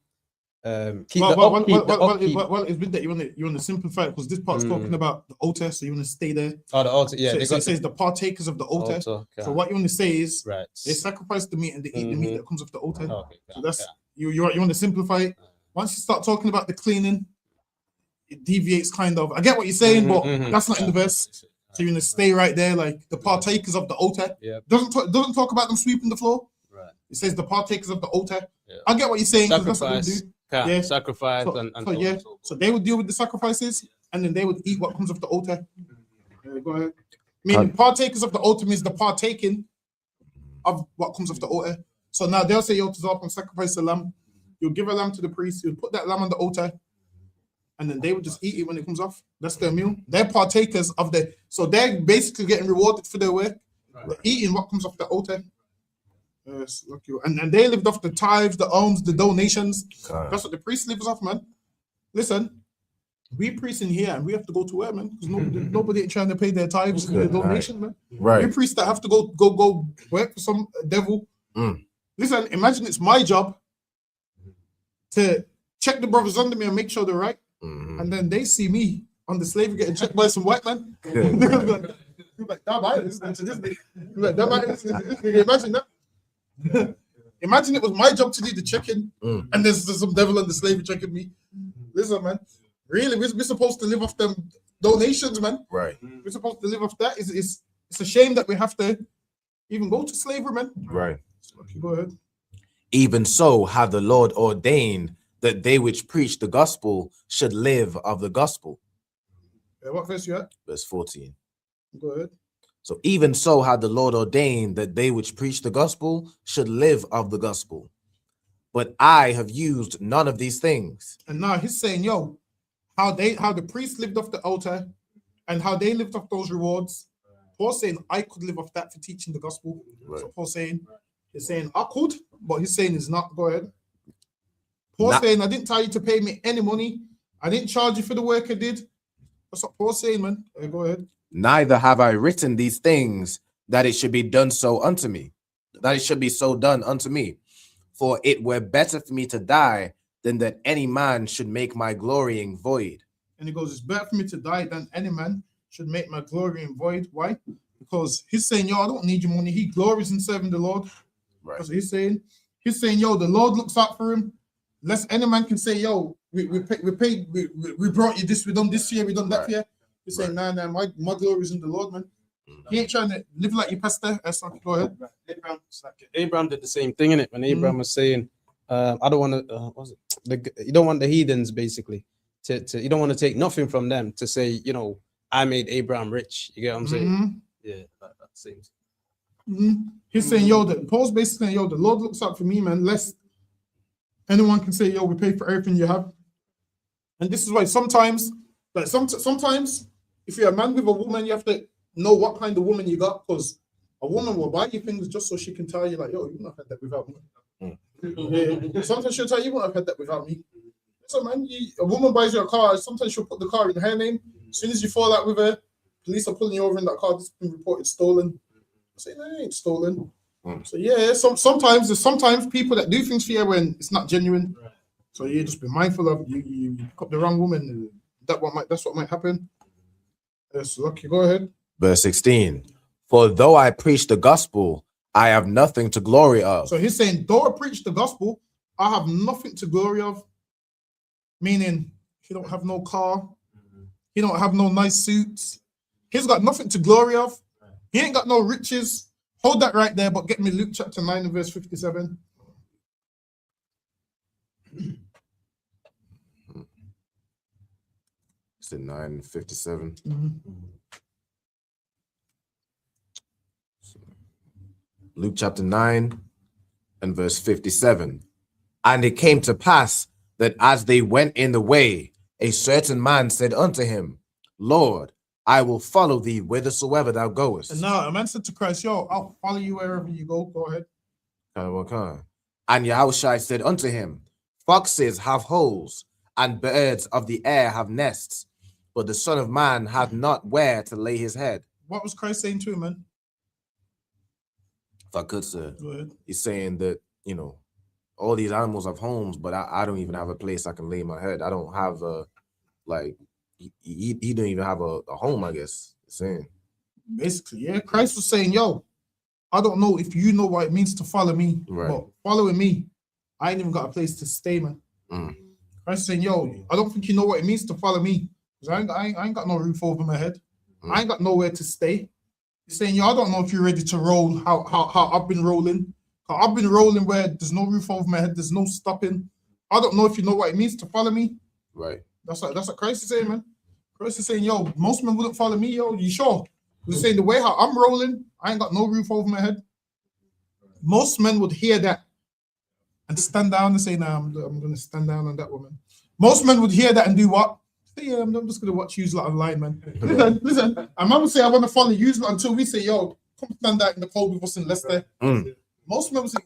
It's been that you want to simplify it because this part's talking about the altar, so you want to stay there. Oh, the altar, yeah. So it says the partakers of the altar. Okay. So what you want to say is, right, they sacrifice the meat and they eat the meat that comes off the altar. Okay. So that's you want to simplify it. Once you start talking about the cleaning, it deviates kind of. I get what you're saying, but that's not in the verse. So you want to stay right there, like the partakers of the altar. Yeah. Doesn't talk about them sweeping the floor. Right. It says the partakers of the altar. Yeah. I get what you're saying. That's what they do. Yeah, sacrifice so they would deal with the sacrifices and then they would eat what comes off the altar. Go ahead. Meaning partakers of the altar means the partaking of what comes off the altar. So now they'll say, yo, to and sacrifice a lamb. You'll give a lamb to the priest, you'll put that lamb on the altar, and then they would just eat it when it comes off. That's their meal. They're partakers of so they're basically getting rewarded for their work. Right. Eating what comes off the altar. Yes, look you. And they lived off the tithes, the alms, the donations. God. That's what the priest lives off, man. Listen, we priests in here and we have to go to work, man, because nobody ain't trying to pay their tithes and their donation, man. Right. We priests that have to go work for some devil. Listen, imagine it's my job to check the brothers under me and make sure they're right. And then they see me on the slave getting checked by some white man. They're gonna be like, damn, I ain't listening to this nigga. Imagine that. Imagine it was my job to do the checking, and there's some devil on the slave checking me. Listen, man, really, we're supposed to live off them donations, man. Right. We're supposed to live off that. It's a shame that we have to even go to slavery, man. Right. Okay, go ahead. Even so hath the Lord ordained that they which preach the gospel should live of the gospel. What verse you at? Verse 14. Go ahead. So even so had the Lord ordained that they which preach the gospel should live of the gospel. But I have used none of these things. And now he's saying, yo, how the priests lived off the altar and how they lived off those rewards. Paul's saying I could live off that for teaching the gospel. Right. So Paul's saying, he's saying I could, but he's saying it's not. Go ahead. Paul's saying I didn't tell you to pay me any money. I didn't charge you for the work I did. That's what Paul's saying, man. Go ahead. Neither have I written these things that it should be done so unto me, that it should be so done unto me. For it were better for me to die than that any man should make my glorying void. And he goes, it's better for me to die than any man should make my glorying void. Why? Because he's saying, yo, I don't need your money. He glories in serving the Lord. Right. That's what he's saying. He's saying, yo, the Lord looks out for him. Lest any man can say, yo, we brought you this, we done this year, we done that year. He's saying, nah, my glory is in the Lord, man. He ain't trying to live like your pastor. Go ahead. Abraham did the same thing, innit? When Abraham was saying, I don't want to, you don't want the heathens, basically, to you don't want to take nothing from them to say, you know, I made Abraham rich. You get what I'm saying? Yeah, that seems. He's saying, yo, Paul's basically saying, yo, the Lord looks out for me, man, lest anyone can say, yo, we pay for everything you have. And this is why sometimes, like sometimes, if you're a man with a woman, you have to know what kind of woman you got, because a woman will buy you things just so she can tell you, like, yo, you wouldn't have had that without me. Yeah. Sometimes she'll tell you, you wouldn't have had that without me. So, man, a woman buys you a car, sometimes she'll put the car in her name. As soon as you fall out with her, police are pulling you over in that car that's been reported stolen. I say, no, it ain't stolen. So, yeah, sometimes there's people that do things for you when it's not genuine. So, you just be mindful of you pick up the wrong woman. That's what might happen. Yes, lucky. Go ahead. Verse 16. For though I preach the gospel, I have nothing to glory of. So he's saying, though I preach the gospel, I have nothing to glory of. Meaning, he don't have no car. He don't have no nice suits. He's got nothing to glory of. He ain't got no riches. Hold that right there, but get me Luke chapter 9 and verse 57. It's in 9:57. Luke chapter 9 and verse 57. And it came to pass that as they went in the way, a certain man said unto him, Lord, I will follow thee whithersoever thou goest. And now a man said to Christ, yo, I'll follow you wherever you go. Go ahead. And Yahushua said unto him, foxes have holes, and birds of the air have nests, but the Son of Man hath not where to lay his head. What was Christ saying to him, man? If I could, sir. Go ahead. He's saying that, you know, all these animals have homes, but I don't even have a place I can lay my head. I don't have a, like, he don't even have a home, I guess. He's saying. Basically, yeah. Christ was saying, yo, I don't know if you know what it means to follow me, but following me, I ain't even got a place to stay, man. Christ saying, yo, I don't think you know what it means to follow me, because I ain't got no roof over my head. I ain't got nowhere to stay. He's saying, yo, I don't know if you're ready to roll how I've been rolling. I've been rolling where there's no roof over my head, there's no stopping. I don't know if you know what it means to follow me. Right. That's what Christ is saying, man. Christ is saying, yo, most men wouldn't follow me, yo. You sure? He's saying the way how I'm rolling, I ain't got no roof over my head. Most men would hear that and stand down and say, nah, I'm going to stand down on that woman. Most men would hear that and do what? Say, yeah, I'm just going to watch you lot online, man. Listen. And man would say, I want to follow you lot until we say, yo, come stand out in the cold with us in Leicester. Most men will say,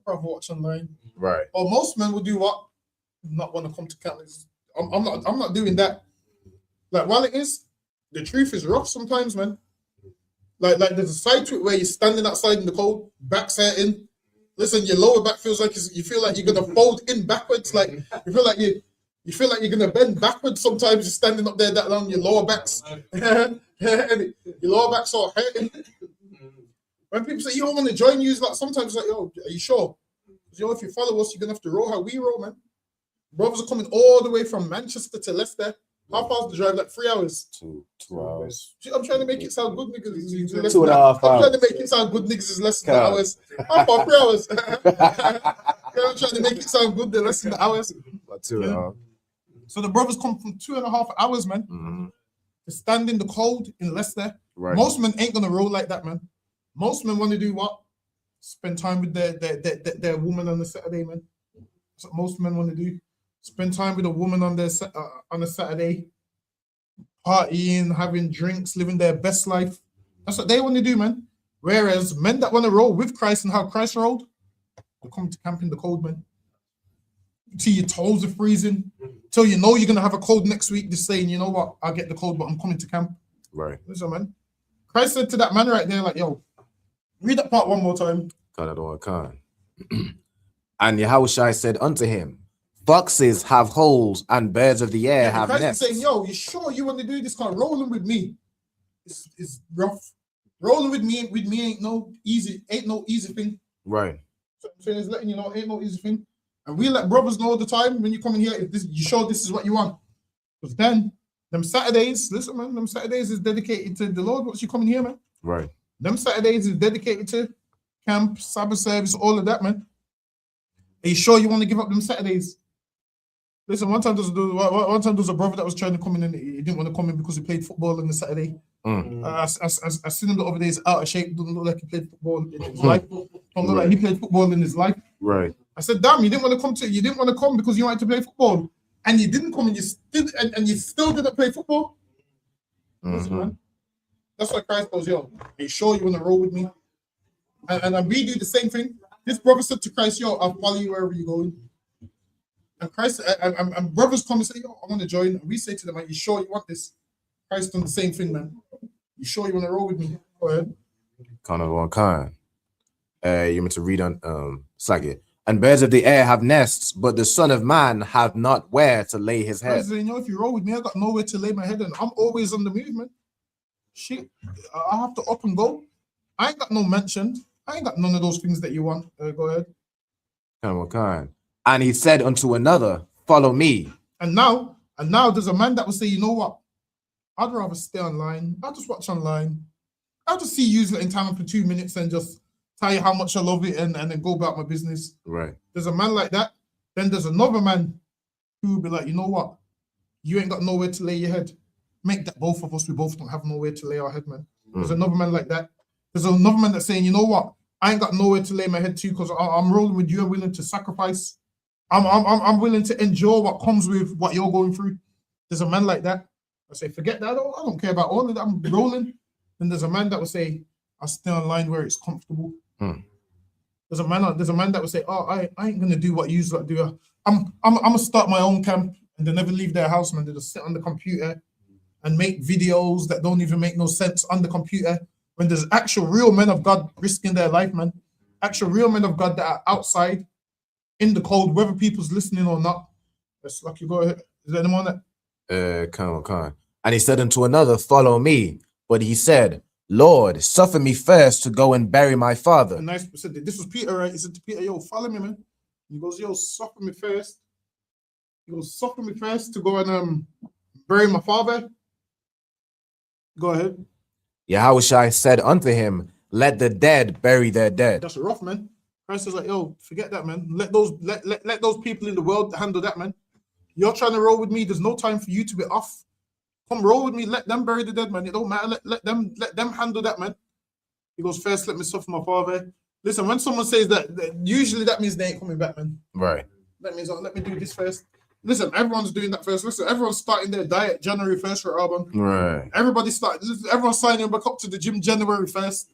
"I'll watch online." Right. Or most men will do what? Not want to come to camp. I'm not doing that. Like, while it is, the truth is rough sometimes, man. Like there's a side to it where you're standing outside in the cold, back setting. Listen, your lower back feels like you feel like you're gonna fold in backwards. Like you feel like you're gonna bend backwards. Sometimes you're standing up there that long. Your lower back's your lower back's all hurting. When people say, "Yo, I want to join you," it's like sometimes like, "Yo, are you sure?" Because yo, if you follow us, you're gonna have to roll how we roll, man. Brothers are coming all the way from Manchester to Leicester. How far is the drive? Like 3 hours. 2 hours. I'm trying to make it sound good, niggas. It's less 2.5 than that. hours. I'm trying to make it sound good, niggas. Is less than the hours. How far? 3 hours. I'm trying to make it sound good. They're less than the hours. About 2.5. So the brothers come from 2.5 hours, man. To stand in the cold in Leicester. Right. Most men ain't gonna roll like that, man. Most men want to do what? Spend time with their woman on a Saturday, man. That's what most men want to do. Spend time with a woman on a Saturday, partying, having drinks, living their best life. That's what they want to do, man. Whereas men that want to roll with Christ and how Christ rolled, they come to camp in the cold, man. Till your toes are freezing, till you know you're gonna have a cold next week. Just saying, you know what, I'll get the cold, but I'm coming to camp. Right. Listen, man. Christ said to that man right there, like, "Yo, read that part one more time." And Yahushua said unto him, Foxes have holes and birds of the air have Christ nests. is saying, "Yo, you sure you want to do this? Cause rolling with me is rough. Rolling with me ain't no easy thing." Right. So I'm saying, it's letting you know, ain't no easy thing. And we let brothers know all the time when you come in here, if you sure this is what you want. Because then, them Saturdays, listen, man, them Saturdays is dedicated to the Lord. What's you coming here, man? Right. Them Saturdays is dedicated to camp, Sabbath service, all of that, man. Are you sure you want to give up them Saturdays? Listen, one time there was a brother that was trying to come in and he didn't want to come in because he played football on the Saturday. I seen him the other day, he's out of shape, doesn't look like he played football in his life. Don't look like he played football in his life. Right. I said, damn, you didn't want to come because you wanted to play football. And you didn't come and you still didn't play football. Listen, man. That's why Christ goes, "Yo, are you sure you want to roll with me?" And we do the same thing. This brother said to Christ, "Yo, I'll follow you wherever you're going." And Christ and brothers come and say, "Yo, I want to join." And we say to them, "Are you sure you want this?" Christ done the same thing, man. "You sure you want to roll with me?" Go ahead. You meant to read on Sage. And birds of the air have nests, but the Son of Man have not where to lay his head. Christ saying, "Yo, if you roll with me, I got nowhere to lay my head, and I'm always on the move, man. Shit, I have to up and go. I ain't got no mansion. I ain't got none of those things that you want." Go ahead. And he said unto another, Follow me. And now there's a man that will say, "You know what? I'd rather stay online. I'll just watch online. I'll just see you in time for 2 minutes and just tell you how much I love it and then go about my business." Right. There's a man like that. Then there's another man who will be like, "You know what? You ain't got nowhere to lay your head. Make that both of us, we both don't have nowhere to lay our head, man." There's another man like that. There's another man that's saying, "You know what? I ain't got nowhere to lay my head to because I'm rolling with you. I'm willing to sacrifice. I'm willing to endure what comes with what you're going through." There's a man like that. I say, forget that. I don't care about all of that. I'm rolling. And there's a man that will say, "I'll stay online where it's comfortable." There's a man that will say, "Oh, I ain't gonna do what you like do. I'm gonna start my own camp," and they never leave their house, man. They just sit on the computer and make videos that don't even make no sense on the computer. When there's actual real men of God risking their life, man. Actual real men of God that are outside in the cold, whether people's listening or not. That's lucky. Go ahead. Is there anyone that? And he said unto another, Follow me. But he said, Lord, suffer me first to go and bury my father. And nice. This was Peter, right? He said to Peter, "Yo, follow me, man." He goes, "Yo, suffer me first." He goes, "Suffer me first to go and bury my father." Go ahead. Yahushua said unto him, Let the dead bury their dead. That's rough, man. Christ is like, "Yo, forget that, man. Let those people in the world handle that, man. You're trying to roll with me. There's no time for you to be off. Come roll with me. Let them bury the dead, man. It don't matter. Let them handle that, man." He goes, "First, let me suffer my father." Listen, when someone says that, usually that means they ain't coming back, man. Right. That means, let me do this first. Listen, everyone's doing that first. Listen, everyone's starting their diet January 1st for Alban. Right. Everyone's signing back up to the gym January 1st.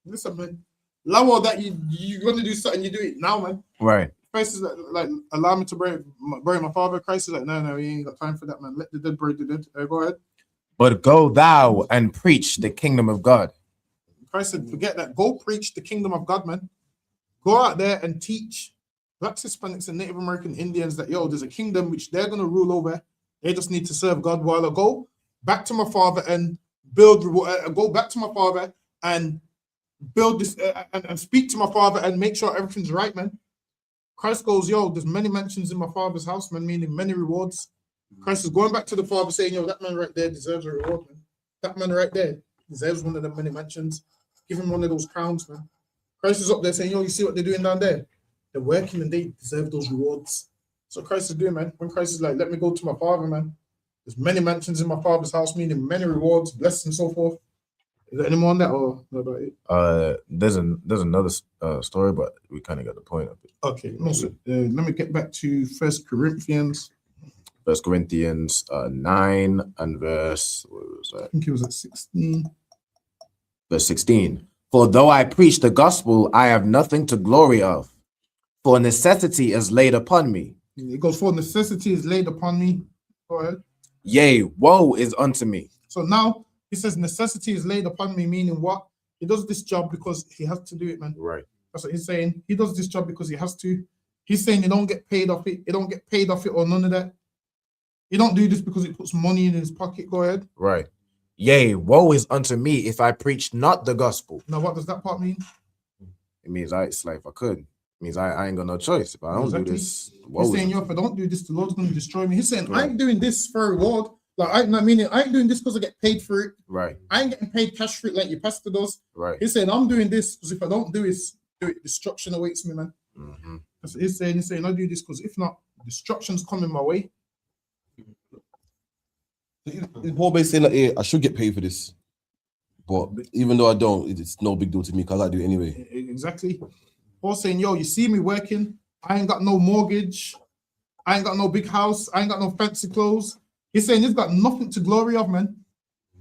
Listen, man. Allow that you want to do something, you do it now, man. Right. Christ is like allow me to bury my father. Christ is like, no, he ain't got time for that, man. Let the dead bury the dead. Go ahead. But go thou and preach the kingdom of God. Christ said, forget that. Go preach the kingdom of God, man. Go out there and teach Blacks, Hispanics, and Native American Indians that, there's a kingdom which they're going to rule over. They just need to serve God while I go back to my father and go back to my father and build this and speak to my father and make sure everything's right, man. Christ goes, there's many mansions in my father's house, man, meaning many rewards. Christ is going back to the father saying, that man right there deserves a reward, man. That man right there deserves one of them many mansions. Give him one of those crowns, man. Christ is up there saying, you see what they're doing down there? They're working and they deserve those rewards. So Christ is doing, man. When Christ is like, let me go to my father, man. There's many mansions in my father's house, meaning many rewards, blessings, and so forth. Is there any more on that or not about it? There's another story, but we kind of got the point of it. Okay, let me get back to 1 Corinthians. 1 Corinthians 9 and verse, what was that? I think it was at 16. Verse 16. For though I preach the gospel, I have nothing to glory of, for necessity is laid upon me. It goes, for necessity is laid upon me. Go ahead. Yea, woe is unto me. So now he says necessity is laid upon me, meaning what? He does this job because he has to do it, man. Right. That's what he's saying. He does this job because he has to. He's saying he don't get paid off it. He don't get paid off it or none of that. He don't do this because it puts money in his pocket. Go ahead. Right. Yea, woe is unto me if I preach not the gospel. Now, what does that part mean? It means it's like if I could. It means I ain't got no choice. If I don't do this, he's saying, if I don't do this, the Lord's going to destroy me. He's saying, I ain't doing this for a reward. Like, I ain't doing this because I get paid for it. Right. I ain't getting paid cash for it like your pastor does. Right. He's saying, I'm doing this because if I don't do it, destruction awaits me, man. Mm-hmm. That's what he's saying, I do this because if not, destruction's coming my way. Paul basically saying like, hey, I should get paid for this, but even though I don't, it's no big deal to me because I do it anyway. Exactly. Paul saying, you see me working. I ain't got no mortgage. I ain't got no big house. I ain't got no fancy clothes. He's saying he's got nothing to glory of, man.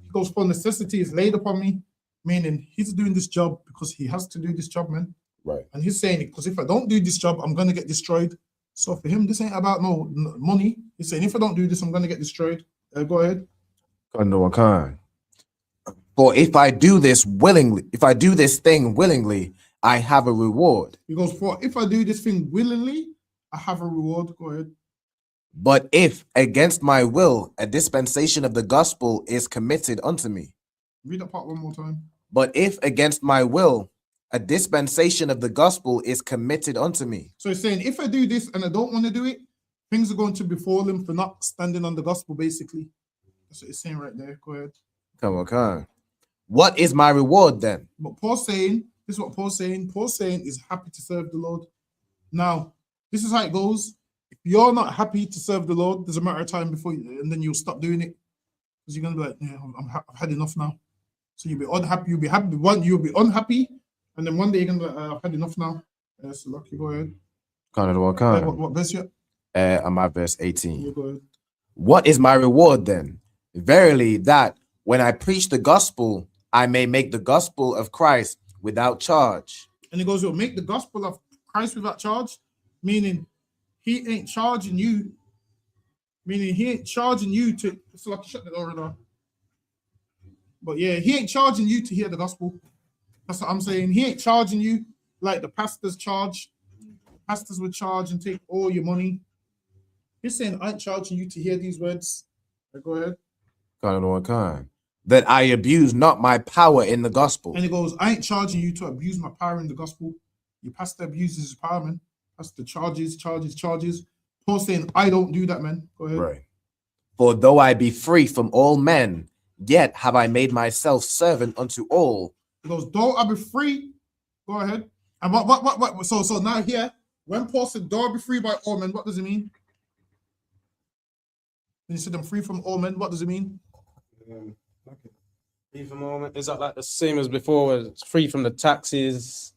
He goes, for necessity is laid upon me, meaning he's doing this job because he has to do this job, man. Right. And he's saying, because if I don't do this job, I'm gonna get destroyed. So for him, this ain't about no money. He's saying, if I don't do this, I'm gonna get destroyed. Go ahead. For if I do this thing willingly, I have a reward. He goes, for if I do this thing willingly, I have a reward. Go ahead. But if against my will, a dispensation of the gospel is committed unto me. Read that part one more time. But if against my will, a dispensation of the gospel is committed unto me. So he's saying, if I do this and I don't want to do it, things are going to befall him for not standing on the gospel, basically. That's what he's saying right there. Go ahead. Come on. What is my reward then? But Paul's saying, this is what Paul's saying. Paul's saying is happy to serve the Lord. Now, this is how it goes. If you're not happy to serve the Lord, there's a matter of time before and then you'll stop doing it. Because you're going to be like, yeah, I've had enough now. So you'll be unhappy. You'll be unhappy. And then one day you're going to be like, I've had enough now. So lucky, go ahead. What verse you at? I'm at verse 18. Yeah, go ahead. What is my reward then? Verily, that when I preach the gospel, I may make the gospel of Christ without charge. And he goes, make the gospel of Christ without charge, meaning he ain't charging you. Meaning he ain't charging you to. It's like shut the door on. But yeah, he ain't charging you to hear the gospel. That's what I'm saying. He ain't charging you like the pastors charge. Pastors would charge and take all your money. He's saying, I ain't charging you to hear these words. Go ahead. That I abuse not my power in the gospel. And he goes, I ain't charging you to abuse my power in the gospel. Your pastor abuses his power, man. That's the charges. Paul's saying, I don't do that, man. Go ahead. Right. For though I be free from all men, yet have I made myself servant unto all. He goes, though I be free. Go ahead. And what? So now here, when Paul said, though I be free by all men, what does it mean? When he said, I'm free from all men, what does it mean? Free from all men. Is that like the same as before? It's free from the taxes,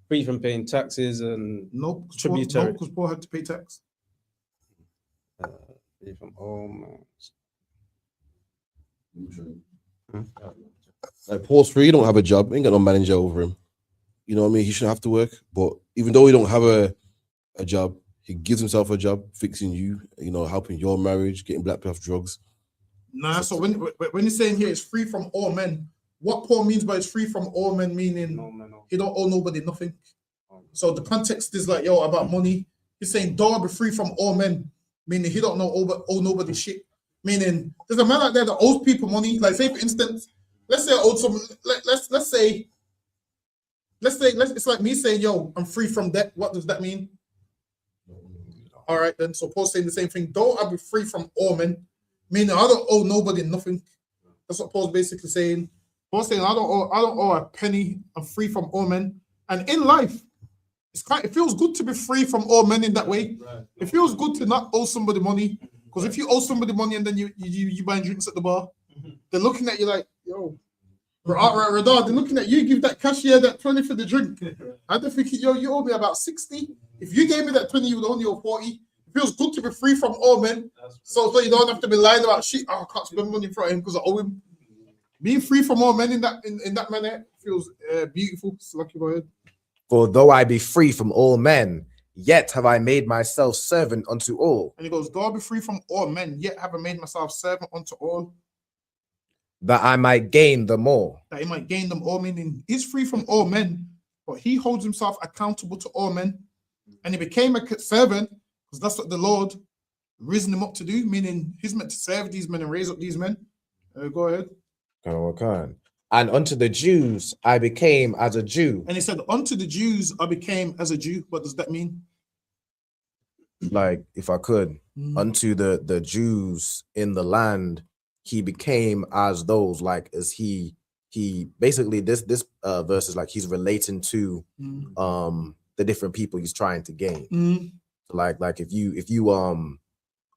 free from paying taxes and tributary. No, because Paul had to pay tax. Free from all men. Like Paul's free, he don't have a job, ain't got no manager over him. you know what I mean, he shouldn't have to work. But even though he don't have a job, he gives himself a job, fixing you, you know, helping your marriage, getting black people off drugs. Nah, so when he's saying here it's free from all men, what Paul means by it's free from all men, meaning he don't owe nobody nothing. So the context is like, yo, about money. He's saying, don't be free from all men, meaning he don't owe nobody shit. Meaning there's a man out there that owes people money. Like, say for instance, let's say I owed some. Let's say it's like me saying, yo, I'm free from debt. What does that mean? All right, then. So Paul's saying the same thing. Don't I be free from all men, meaning I don't owe nobody nothing. That's what Paul's basically saying. Paul's saying I don't owe a penny. I'm free from all men. And in life, it feels good to be free from all men in that way. It feels good to not owe somebody money, because if you owe somebody money and then you buying drinks at the bar, they're looking at you like, yo, Radar, they're looking at you, give that cashier that 20 for the drink. I don't think, yo, you owe me about 60. If you gave me that 20, you would only owe 40. It feels good to be free from all men. So you don't have to be lying about shit. Oh, I can't spend money for him because I owe him. Being free from all men in that manner feels beautiful. So lucky, go ahead. For though I be free from all men, yet have I made myself servant unto all. And he goes, though I be free from all men, yet have I made myself servant unto all. That I might gain them all. That he might gain them all, meaning he's free from all men, but he holds himself accountable to all men. And he became a servant, because that's what the Lord risen him up to do, meaning he's meant to serve these men and raise up these men. Go ahead. And unto the Jews I became as a Jew. And he said, unto the Jews I became as a Jew. What does that mean? Like, if I could, unto the Jews in the land, he became as those, like, as he basically, this verse is like he's relating to the different people he's trying to gain. Like if you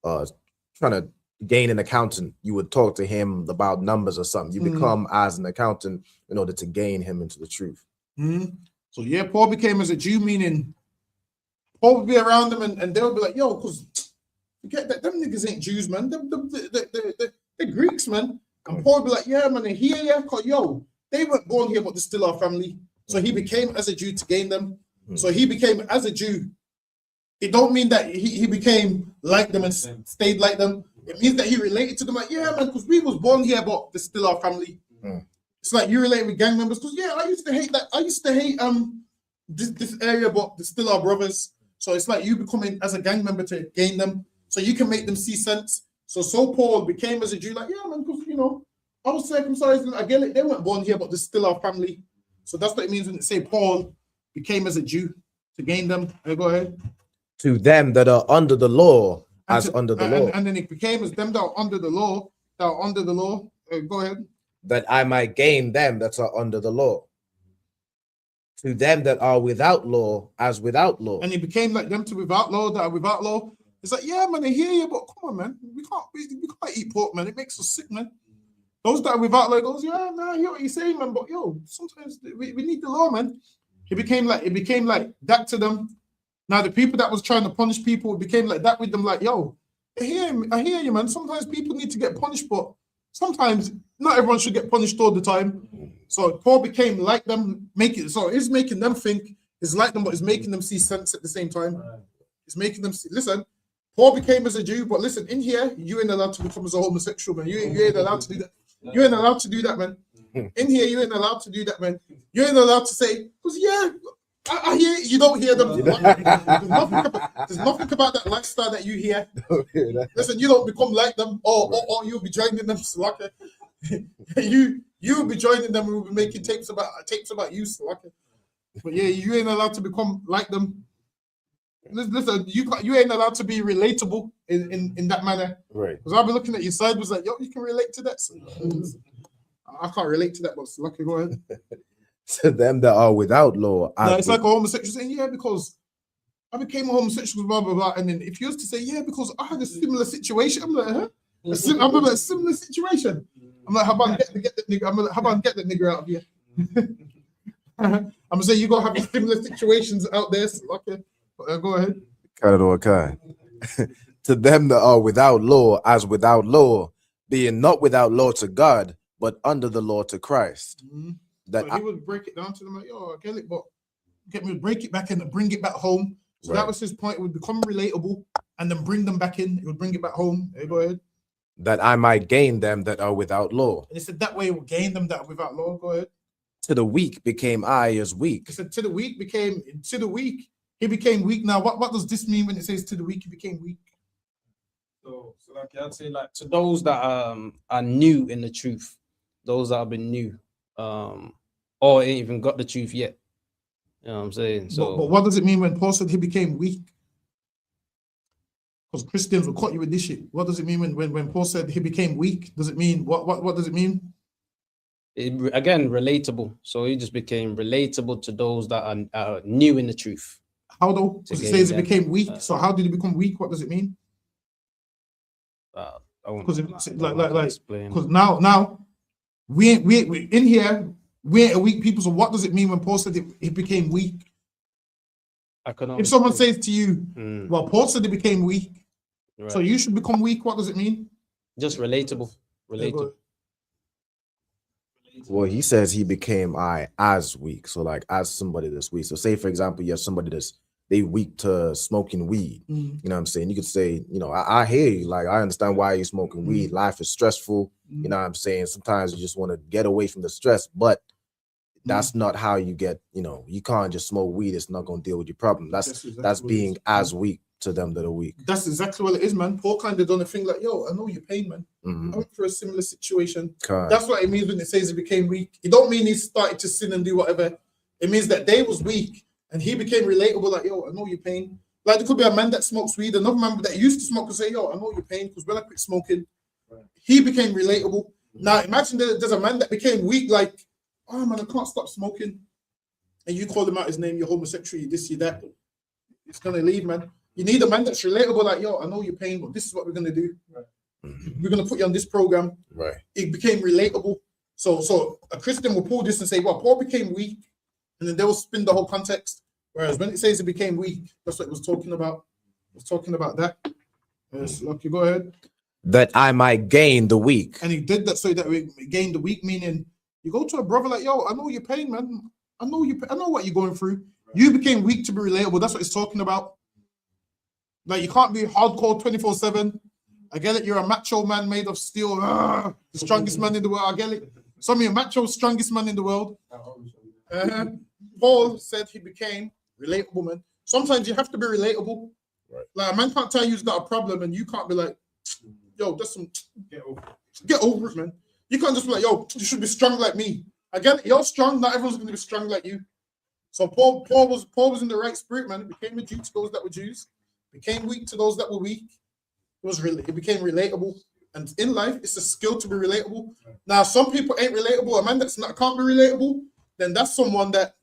trying to gain an accountant, you would talk to him about numbers or something. You become as an accountant in order to gain him into the truth. So yeah, Paul became as a Jew, meaning Paul would be around them and they'll be like, yo, because forget that them niggas ain't Jews, man. They're Greeks, man. And Paul would be like, yeah, man, they're here, yeah, because yo, they weren't born here, but they're still our family. So he became as a Jew to gain them. So he became as a Jew. It don't mean that he became like them and stayed like them. It means that he related to them like, yeah, man, because we was born here, but they're still our family. It's like you relate with gang members, because yeah, I used to hate that. I used to hate this area, but they're still our brothers. So it's like you becoming as a gang member to gain them, so you can make them see sense. So Paul became as a Jew, like, yeah, man, because you know, I was circumcised and I get it, they weren't born here, but they're still our family. So that's what it means when it say Paul became as a Jew to gain them. Go ahead. To them that are under the law, under the law. And then it became as them that are under the law, Go ahead. That I might gain them that are under the law. To them that are without law, as without law. And he became like them to without law, that are without law. It's like, yeah, man, I hear you, but come on, man. We can't eat pork, man. It makes us sick, man. Those that are without law goes, yeah, nah, I hear what you're saying, man. But yo, sometimes we need the law, man. It became like that to them. Now the people that was trying to punish people, it became like that with them, like, yo, I hear you, man. Sometimes people need to get punished, but sometimes not everyone should get punished all the time. So Paul became like them, so it's making them think it's like them, but it's making them see sense at the same time. It's making them see, listen, Paul became as a Jew, but listen, in here, you ain't allowed to become as a homosexual, man. You ain't allowed to do that. You ain't allowed to do that, man. In here, you ain't allowed to do that, man. You ain't allowed to say, because yeah, I hear you don't hear them. There's nothing about that lifestyle that you hear. Listen, you don't become like them, or you'll be joining them. Slaka. You'll be joining them. We'll be making tapes about you. Slaka. But yeah, you ain't allowed to become like them. Listen, you ain't allowed to be relatable in that manner. Right. Because I'll be looking at your side was like, yo, you can relate to that. I can't relate to that, but Slaka, go ahead. To them that are without law. No, it's like a homosexual saying, yeah, because I became a homosexual, blah, blah, blah. And then if you was to say, yeah, because I had a similar situation, I'm like, huh? I'm like, a similar situation. I'm like, how about get that nigga? I'm like, how about get that nigga out of here? I'm gonna say you gotta have similar situations out there. So, okay, go ahead. To them that are without law, as without law, being not without law to God, but under the law to Christ. That he would break it down to them like, yo, I get it, but get me, break it back in and bring it back home. So that was his point. It would become relatable and then bring them back in. It would bring it back home. Hey, go ahead. That I might gain them that are without law. And he said that way it will gain them that are without law. Go ahead. To the weak became I as weak. He said to the weak he became weak. Now, what does this mean when it says to the weak he became weak? So like I'd say, like to those that are new in the truth, those that have been new, or ain't even got the truth yet. You know what I'm saying? So But what does it mean when Paul said he became weak? Because Christians will cut you with this shit. What does it mean when Paul said he became weak? Does it mean what does it mean? Again, relatable. So he just became relatable to those that are new in the truth. How though? Because it says he became weak. So how did he become weak? What does it mean? Because now we in here we ain't a weak people. So what does it mean when Paul said he became weak? If someone says to you, well, Paul said he became weak, so you should become weak, what does it mean? Just relatable. Well, he says he became I as weak. So like as somebody that's weak. So say for example, you have somebody they weak to smoking weed. You know what I'm saying? You could say, you know, I hear you. Like I understand why you're smoking weed. Life is stressful. You know what I'm saying? Sometimes you just want to get away from the stress, but that's not how you get, you know, you can't just smoke weed. It's not going to deal with your problem. That's being as weak to them that are weak. That's exactly what it is, man. Paul kind of done a thing like, yo, I know your pain, man. I went through a similar situation. That's what it means when it says he became weak. It don't mean he started to sin and do whatever. It means that they was weak and he became relatable, like, yo, I know your pain. Like there could be a man that smokes weed, another man that used to smoke could say, yo, I know your pain, because when I quit smoking, he became relatable. Now imagine there's a man that became weak, like, oh man, I can't stop smoking. And you call him out his name, you're homosexual, you this, you that. It's gonna leave, man. You need a man that's relatable, like, yo, I know your pain, but this is what we're gonna do. We're gonna put you on this program. It became relatable. So a Christian will pull this and say, well, Paul became weak, and then they will spin the whole context. Whereas when it says he became weak, that's what it was talking about. It was talking about that. Yes, Lucky, go ahead. That I might gain the weak. And he did that so that we gained the weak, meaning you go to a brother like, yo, I know your pain, man. I know what you're going through. You became weak to be relatable. That's what it's talking about. Like you can't be hardcore 24/7. I get it. You're a macho man made of steel. The strongest man in the world. I get it. Some of you macho, strongest man in the world. Paul said he became relatable, man. Sometimes you have to be relatable. Like a man can't tell you he's got a problem and you can't be like, yo, that's some get over it, man. You can't just be like, yo, you should be strong like me. Again, you're strong. Not everyone's going to be strong like you. So Paul was in the right spirit, man. It became a Jew to those that were Jews. Became weak to those that were weak. It became relatable. And in life, it's a skill to be relatable. Now, some people ain't relatable. A man that's not can't be relatable, then that's someone that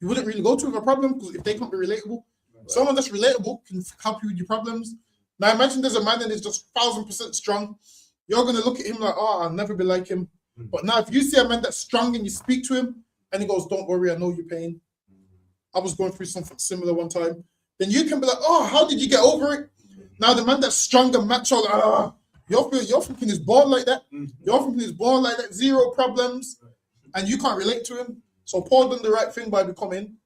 you wouldn't really go to with a problem, because if they can't be relatable, someone that's relatable can help you with your problems. Now, imagine there's a man that is just 1000% strong. You're going to look at him like, oh, I'll never be like him. But now, if you see a man that's strong and you speak to him and he goes, don't worry, I know your pain. I was going through something similar one time. Then you can be like, oh, how did you get over it? Now, the man that's strong and macho, like, you're thinking he's born like that. You're thinking he's born like that, zero problems, and you can't relate to him. So Paul done the right thing by becoming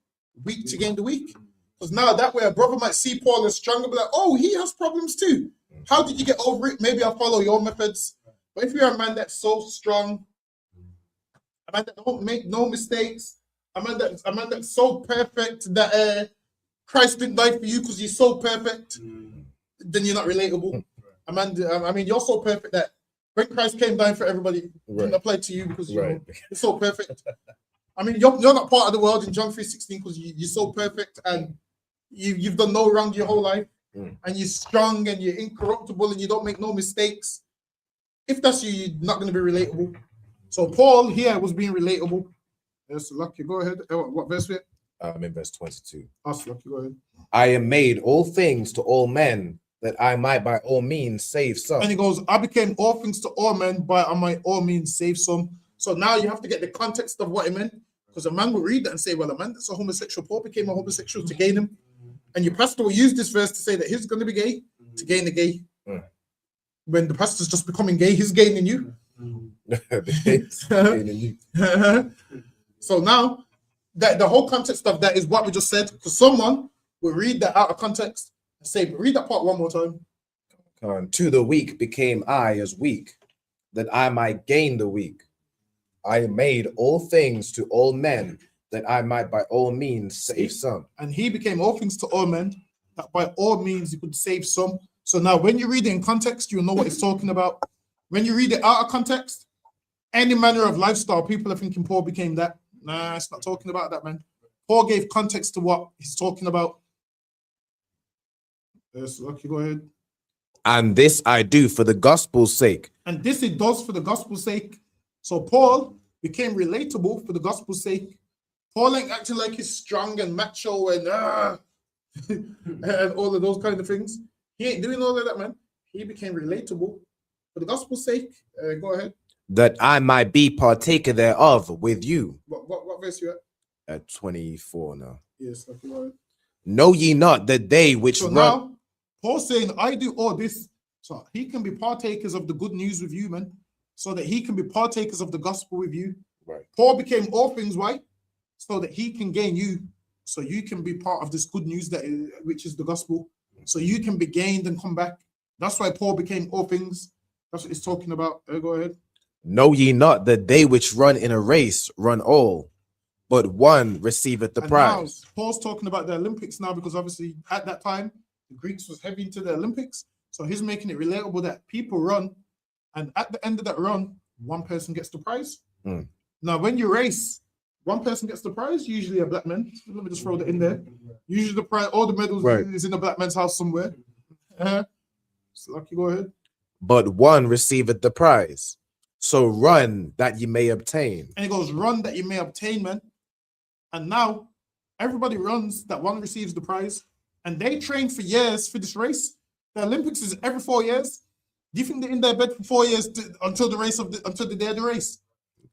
weak to gain the weak. Because now that way a brother might see Paul as strong and be like, oh, he has problems too. How did you get over it? Maybe I'll follow your methods. But if you're a man that's so strong, a man that don't make no mistakes, a man that's so perfect that Christ didn't die for you because you're so perfect, then you're not relatable. I mean, you're so perfect that when Christ came down for everybody, it didn't apply to you because you're so perfect. I mean, you're not part of the world in John 3:16 because you're so perfect and you've done no wrong your whole life, and you're strong and you're incorruptible and you don't make no mistakes. If that's you, you're not going to be relatable. So Paul here was being relatable. Yes, Lucky, go ahead. What verse we at? I'm in verse 22. Lucky, go ahead. I am made all things to all men, that I might by all means save some. And he goes, I became all things to all men, but I might all means save some. So now you have to get the context of what it meant. Because a man will read that and say, well, a man that's a homosexual, Paul became a homosexual to gain him. And your pastor will use this verse to say that he's going to be gay to gain the gay. When the pastor's just becoming gay, he's gaining you. So now, that the whole context of that is what we just said. Because someone will read that out of context and say, read that part one more time. To the weak became I as weak, that I might gain the weak. I made all things to all men, that I might by all means save some. And he became all things to all men, that by all means he could save some. So now when you read it in context, you'll know what it's talking about. When you read it out of context, any manner of lifestyle, people are thinking Paul became that. Nah, it's not talking about that, man. Paul gave context to what he's talking about. Yes, okay, go ahead. And this I do for the gospel's sake. And this he does for the gospel's sake. So Paul became relatable for the gospel's sake. Paul ain't acting like he's strong and macho and and all of those kind of things. He ain't doing all of that, man. He became relatable for the gospel's sake. Go ahead. That I might be partaker thereof with you. What verse you at? At 24 now. Yes, okay, go ahead. Know ye not that they which So run... now, Paul's saying, I do all this so he can be partakers of the good news with you, man. So that he can be partakers of the gospel with you. Right. Paul became all things, why? So that he can gain you. So you can be part of this good news which is the gospel. So you can be gained and come back. That's why Paul became all things. That's what he's talking about. Go ahead. Know ye not that they which run in a race run all, but one receiveth the prize. Now, Paul's talking about the Olympics now because obviously at that time, the Greeks was heavy into the Olympics. So he's making it relatable that people run, and at the end of that run, one person gets the prize. Now, when you race, one person gets the prize, usually a black man. Let me just throw that in there. Usually the prize, all the medals is in a black man's house somewhere. So lucky, go ahead. But one receiveth the prize. So run that ye may obtain. And he goes, run that you may obtain, man. And now everybody runs that one receives the prize. And they train for years for this race. The Olympics is every 4 years. Do you think they're in their bed for 4 years until the day of the race?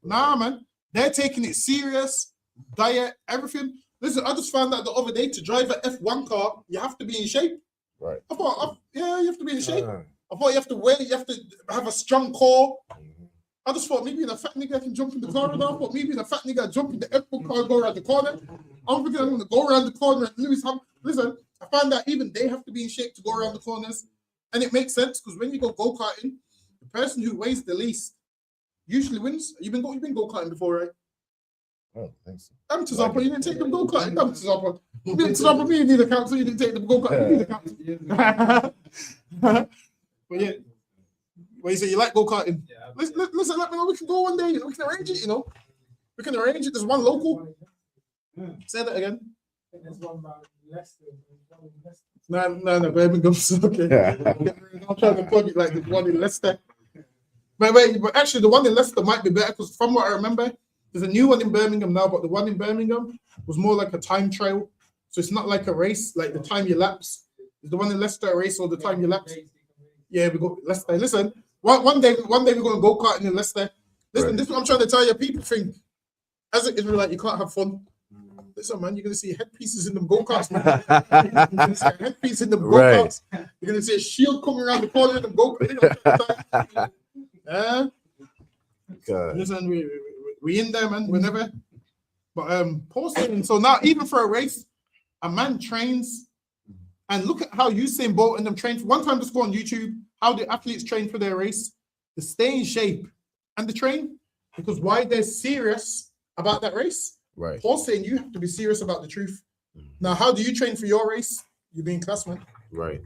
Nah, man. They're taking it serious. Diet, everything. Listen, I just found out the other day to drive an F1 car, you have to be in shape. Right. I thought, you have to be in shape. I thought you have to wear, you have to have a strong core. I just thought maybe a fat nigga can jump in the car, and I thought maybe a fat nigga jump in the F1 car and go around the corner. I'm thinking I'm going to go around the corner and lose. Listen, I found that even they have to be in shape to go around the corners. And it makes sense because when you go go-karting, the person who weighs the least usually wins. You've been go-karting before, right? Oh, thanks. I'm to Zappa, you didn't take them go-karting. I'm to Zappa. You didn't Zappa, me, you need a council, you didn't take them go-karting. You need a council. But yeah. Well, you say you like go-karting. Yeah, listen, let me know. We can go one day. We can arrange it, We can arrange it. There's one local. Say that again. There's one by Leicester. No, Birmingham's okay. I'm trying to plug it like the one in Leicester. But actually, the one in Leicester might be better because from what I remember, there's a new one in Birmingham now, but the one in Birmingham was more like a time trial. So it's not like a race, like the time you lapse. Is the one in Leicester a race or the time you lapse? Yeah, we go Leicester. Listen, one day we're going to go karting in Leicester. Listen, This is what I'm trying to tell you. People think, as an Israelite, you can't have fun. Listen, man, you're going to see headpieces in them go-karts, man. You're going to see a headpiece in them go-karts. You're going to see a shield coming around the corner in them go-karts. Listen, we in there, man, whenever. But Paul's saying, so now even for a race, a man trains, and look at how Usain Bolt and them train. One time, just go on YouTube, how the athletes train for their race. They stay in shape and they train because why? They're serious about that race. Right. Paul's saying you have to be serious about the truth. Now, how do you train for your race? You be in class, man. Right.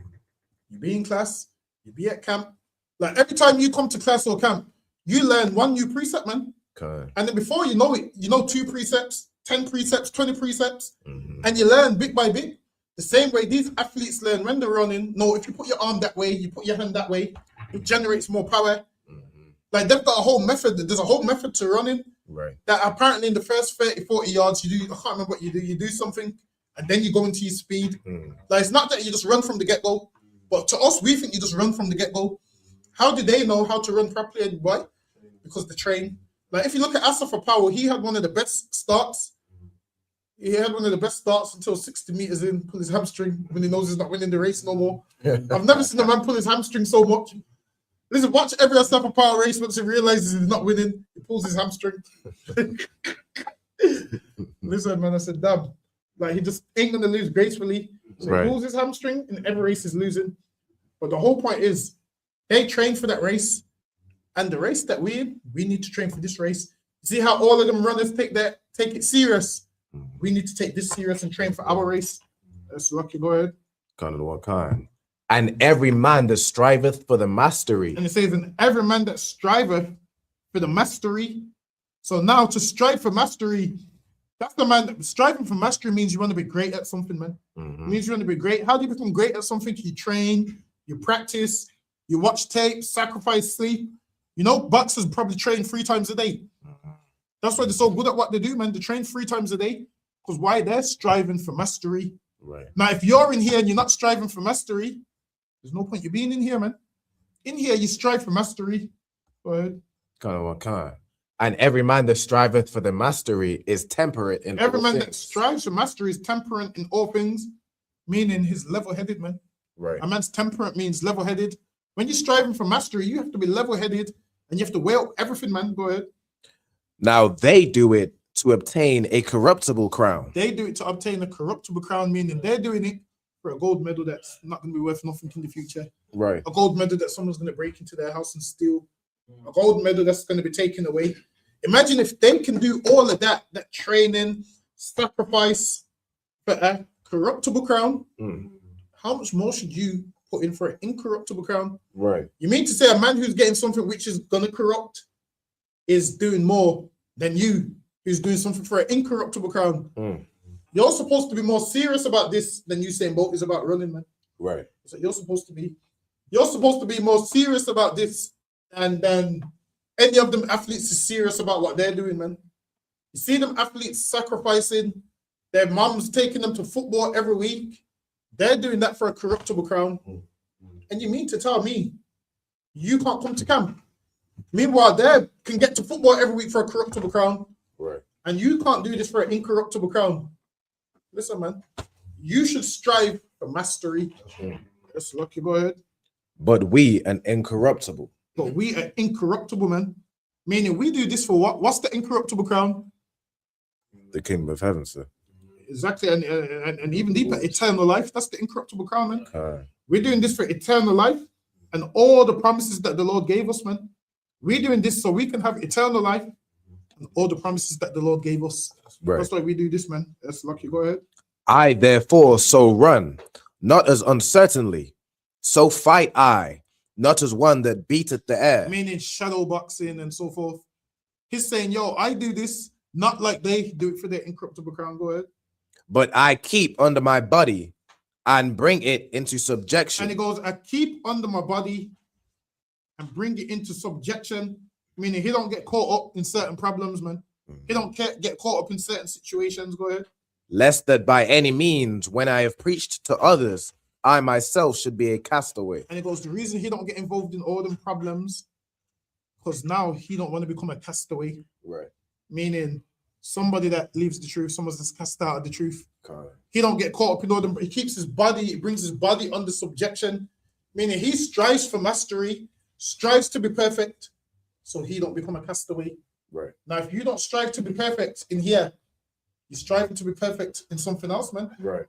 You be in class, you be at camp. Like every time you come to class or camp, you learn one new precept, man. Okay. And then before you know it, you know 2 precepts, 10 precepts, 20 precepts, and you learn bit by bit. The same way these athletes learn when they're running. No, if you put your arm that way, you put your hand that way, it generates more power. Like they've got a whole method. There's a whole method to running. Right. That apparently in the first 30, 40 yards, you do, I can't remember what you do. You do something, and then you go into your speed. Like it's not that you just run from the get-go, but to us, we think you just run from the get-go. How do they know how to run properly and why? Because they train. Like if you look at Asafa Powell, he had one of the best starts. He had one of the best starts until 60 meters in, pull his hamstring when he knows he's not winning the race no more. I've never seen a man pull his hamstring so much. Listen, watch every Asafa Powell race once he realizes he's not winning, he pulls his hamstring. Listen, man, I said, damn. Like, he just ain't going to lose gracefully. So Right. he pulls his hamstring, and every race is losing. But the whole point is, they train for that race. And the race that we need to train for this race. See how all of them runners take it serious? We need to take this serious and train for our race. That's lucky. Go ahead. Kind of what kind? And every man that striveth for the mastery. And it says, and every man that striveth for the mastery. So now to strive for mastery, that's the man that striving for mastery means you want to be great at something, man. It means you want to be great. How do you become great at something? You train, you practice, you watch tape, sacrifice sleep. You know, boxers probably train 3 times a day. That's why they're so good at what they do, man. They train 3 times a day. Because why? They're striving for mastery. Right. Now, if you're in here and you're not striving for mastery, there's no point you being in here, man. In here, you strive for mastery. Go ahead. Kind of what kind? And every man that striveth for the mastery is temperate in Every all man things. that strives for mastery is temperate in all things, meaning he's level-headed, man. Right. A man's temperate means level-headed. When you're striving for mastery, you have to be level-headed and you have to weigh up everything, man. Go ahead. Now they do it to obtain a corruptible crown. They do it to obtain a corruptible crown, meaning they're doing it for a gold medal that's not going to be worth nothing in the future. Right. A gold medal that someone's going to break into their house and steal. A gold medal that's going to be taken away. Imagine if they can do all of that training, sacrifice for a corruptible crown. How much more should you put in for an incorruptible crown? Right. You mean to say a man who's getting something which is going to corrupt is doing more than you, who's doing something for an incorruptible crown? You're supposed to be more serious about this than Usain Bolt is about running, man. Right. So you're supposed to be more serious about this than any of them athletes is serious about what they're doing, man. You see them athletes sacrificing, their moms taking them to football every week. They're doing that for a corruptible crown. And you mean to tell me you can't come to camp? Meanwhile, they can get to football every week for a corruptible crown. Right. And you can't do this for an incorruptible crown. Listen, man, you should strive for mastery. That's lucky. Go ahead. But we an incorruptible. But we are incorruptible, man. Meaning we do this for what? What's the incorruptible crown? The kingdom of heaven, sir. Exactly, and even deeper, eternal life. That's the incorruptible crown, man. Okay. We're doing this for eternal life and all the promises that the Lord gave us, man. We're doing this so we can have eternal life and all the promises that the Lord gave us. Right. That's why we do this, man. That's lucky. Go ahead. I therefore so run, not as uncertainly, so fight I, not as one that beateth the air. Meaning shadow boxing and so forth. He's saying, yo, I do this not like they do it for their incorruptible crown. Go ahead. But I keep under my body and bring it into subjection. And he goes, I keep under my body and bring it into subjection. Meaning he don't get caught up in certain problems, man. He don't get caught up in certain situations. Go ahead. Lest that by any means, when I have preached to others, I myself should be a castaway. And he goes, the reason he don't get involved in all them problems, because now he don't want to become a castaway. Right. Meaning somebody that leaves the truth, someone that's cast out of the truth. Correct. He don't get caught up in all them. He keeps his body, he brings his body under subjection. Meaning he strives for mastery, strives to be perfect, so he don't become a castaway. Right. Now, if you don't strive to be perfect in here, you're striving to be perfect in something else, man. Right.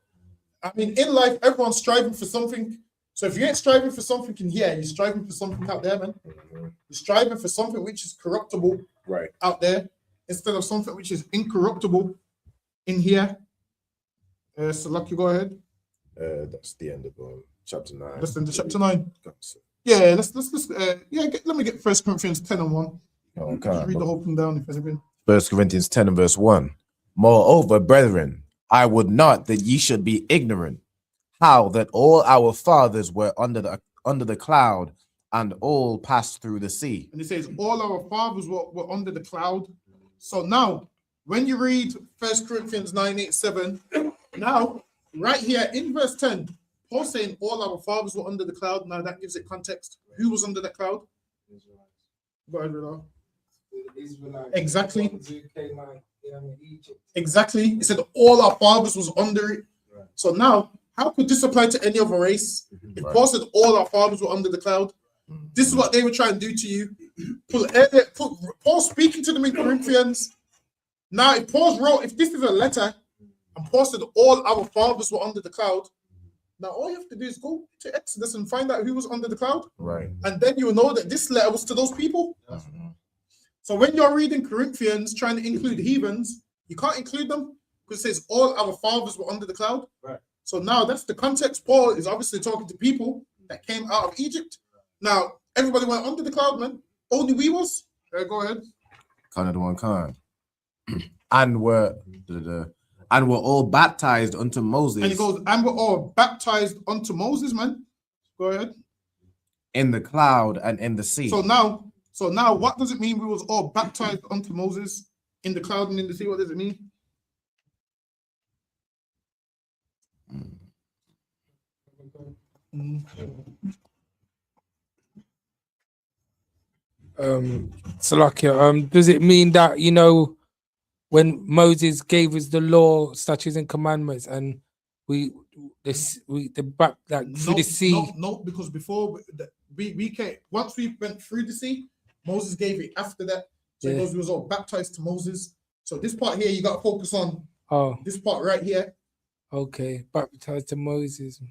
I mean, in life, everyone's striving for something. So if you ain't striving for something in here, you're striving for something out there, man. You're striving for something which is corruptible out there instead of something which is incorruptible in here. So, Lucky, go ahead. That's the end of chapter 9. That's the end of chapter 9. Yeah, let's let me get 1 Corinthians 10 and 1. Okay. Just read the whole thing down if anything. 1 Corinthians 10 and verse 1. Moreover, brethren, I would not that ye should be ignorant, how that all our fathers were under the cloud, and all passed through the sea. And it says, all our fathers were under the cloud. So now, when you read 1 Corinthians 9:8-7, now, right here in verse 10, Paul saying all our fathers were under the cloud. Now that gives it context. Who was under that cloud? Go ahead, Rilla. Exactly. Exactly. He said all our fathers was under it. So now, how could this apply to any other race? If Paul said all our fathers were under the cloud, this is what they were trying to do to you. Paul speaking to them in Corinthians, Now, if Paul wrote, if this is a letter, and Paul said all our fathers were under the cloud, now all you have to do is go to Exodus and find out who was under the cloud. Right. And then you know that this letter was to those people. So when you're reading Corinthians trying to include heathens, you can't include them because it says all our fathers were under the cloud. Right. So now that's the context. Paul is obviously talking to people that came out of Egypt. Now, everybody went under the cloud, man. Only we was. Go ahead. Kind of the one kind. And were all baptized unto Moses. And he goes, and we're all baptized unto Moses, man. Go ahead. In the cloud and in the sea. So now, what does it mean we was all baptized unto Moses in the cloud and in the sea? What does it mean? Salakia, does it mean that, you know, when Moses gave us the law, statutes, and commandments, and through the sea? No, because before we came, once we went through the sea, Moses gave it after that. So because we was all baptized to Moses. So this part here, you got to focus on this part right here. Okay, baptized to Moses.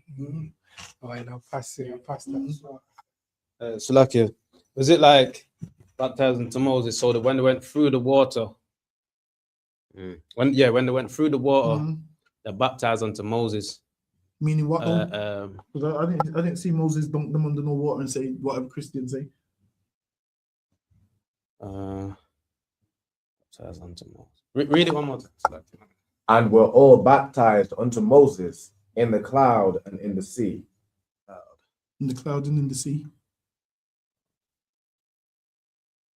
All right, I'll pass that. Salakia, was it like baptizing to Moses so that when they went through the water, when they went through the water, they baptized unto Moses. Meaning what? Because I didn't see Moses dunk them under no water and say whatever Christians say. Baptized unto Moses. Read it one more time. And were all baptized unto Moses in the cloud and in the sea. In the cloud and in the sea.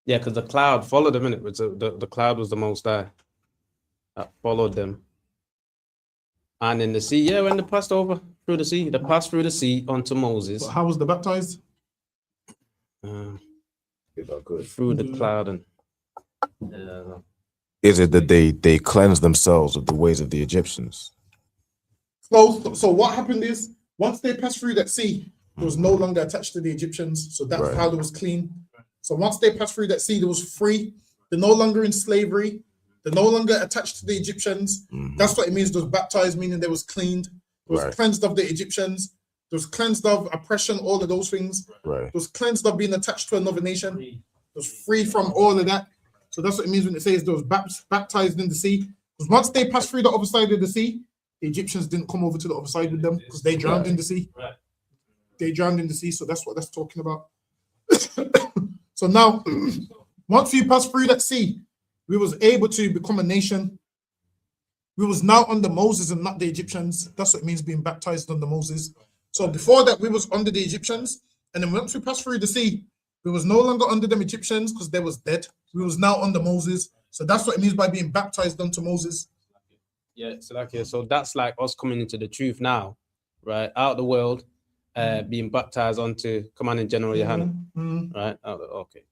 Yeah, because the cloud followed them, innit? The cloud was the Most High that followed them. And in the sea, when they passed over through the sea, they passed through the sea onto Moses. But how was the baptized? Through the cloud and. Is it that they cleansed themselves of the ways of the Egyptians? So what happened is, once they passed through that sea, it was no longer attached to the Egyptians. So that's how it was clean. So once they passed through that sea, they was free. They're no longer in slavery. They're no longer attached to the Egyptians. That's what it means. They was baptized, meaning they was cleaned. They was cleansed of the Egyptians. They was cleansed of oppression, all of those things. They was cleansed of being attached to another nation. They was free from all of that. So that's what it means when it says they was baptized in the sea. Because once they passed through the other side of the sea, the Egyptians didn't come over to the other side with them because they drowned in the sea. They drowned in the sea, so that's what that's talking about. So now, once we passed through that sea, we was able to become a nation. We was now under Moses and not the Egyptians. That's what it means being baptized under Moses. So before that, we was under the Egyptians. And then once we passed through the sea, we was no longer under them Egyptians because they was dead. We was now under Moses. So that's what it means by being baptized unto Moses. Yeah, so that's like us coming into the truth now, right? Out of the world, being baptized onto Commanding General Yohana, right? Okay.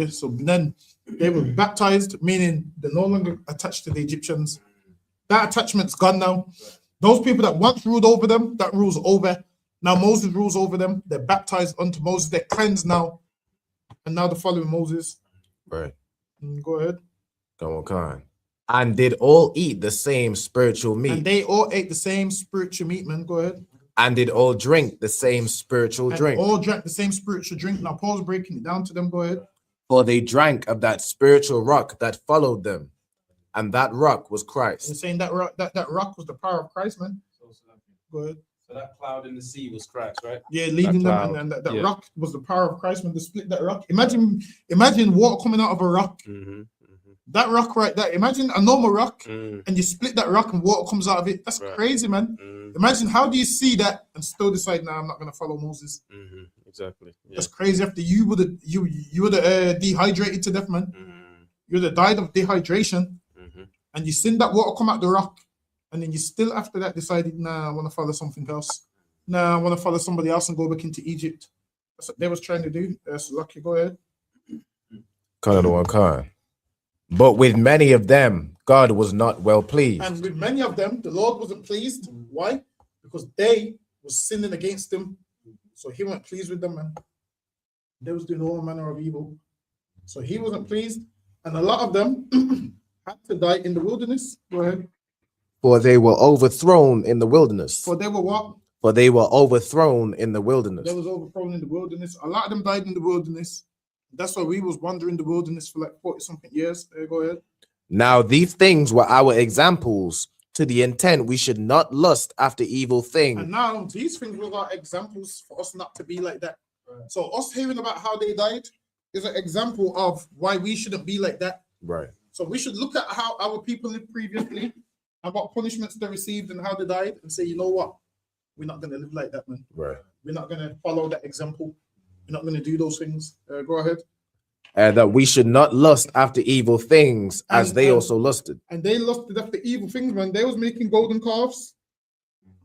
So then they were baptized, meaning they're no longer attached to the Egyptians. That attachment's gone now. Those people that once ruled over them, that rules over. Now Moses rules over them. They're baptized unto Moses. They're cleansed now. And now they're following Moses. Right. Go ahead. Go on, Khan. And did all eat the same spiritual meat. And they all ate the same spiritual meat, man. Go ahead. And did all drink the same spiritual drink. All drank the same spiritual drink. Now Paul's breaking it down to them. Go ahead. For they drank of that spiritual rock that followed them. And that rock was Christ. You're saying that rock was the power of Christ, man. Go ahead. So that cloud in the sea was Christ, right? Yeah, leading them, and that rock was the power of Christ when they split that rock. Imagine water coming out of a rock. That rock right there. Imagine a normal rock, and you split that rock and water comes out of it. That's crazy, man. Imagine how do you see that and still decide, nah, I'm not gonna follow Moses. Exactly. Yeah. That's crazy. After you would have dehydrated to death, man. You would have died of dehydration, and you seen that water come out the rock. And then you still, after that, decided, nah, I want to follow something else. Nah, I want to follow somebody else and go back into Egypt. That's what they was trying to do. So lucky, go ahead. Kind of the one kind. But with many of them, God was not well pleased. And with many of them, the Lord wasn't pleased. Why? Because they was sinning against him. So he wasn't pleased with them, man. They was doing all manner of evil. So he wasn't pleased. And a lot of them had to die in the wilderness. Go ahead. For they were overthrown in the wilderness. For they were what? For they were overthrown in the wilderness. They was overthrown in the wilderness. A lot of them died in the wilderness. That's why we was wandering the wilderness for like 40-something years. Go ahead. Now these things were our examples, to the intent we should not lust after evil things. And now these things were our examples for us not to be like that. Right. So us hearing about how they died is an example of why we shouldn't be like that. Right. So we should look at how our people lived previously and what punishments they received and how they died and say, you know what? We're not going to live like that, man. Right. We're not going to follow that example. We're not going to do those things. Go ahead. That we should not lust after evil things as they also lusted. And they lusted after evil things, man. They was making golden calves.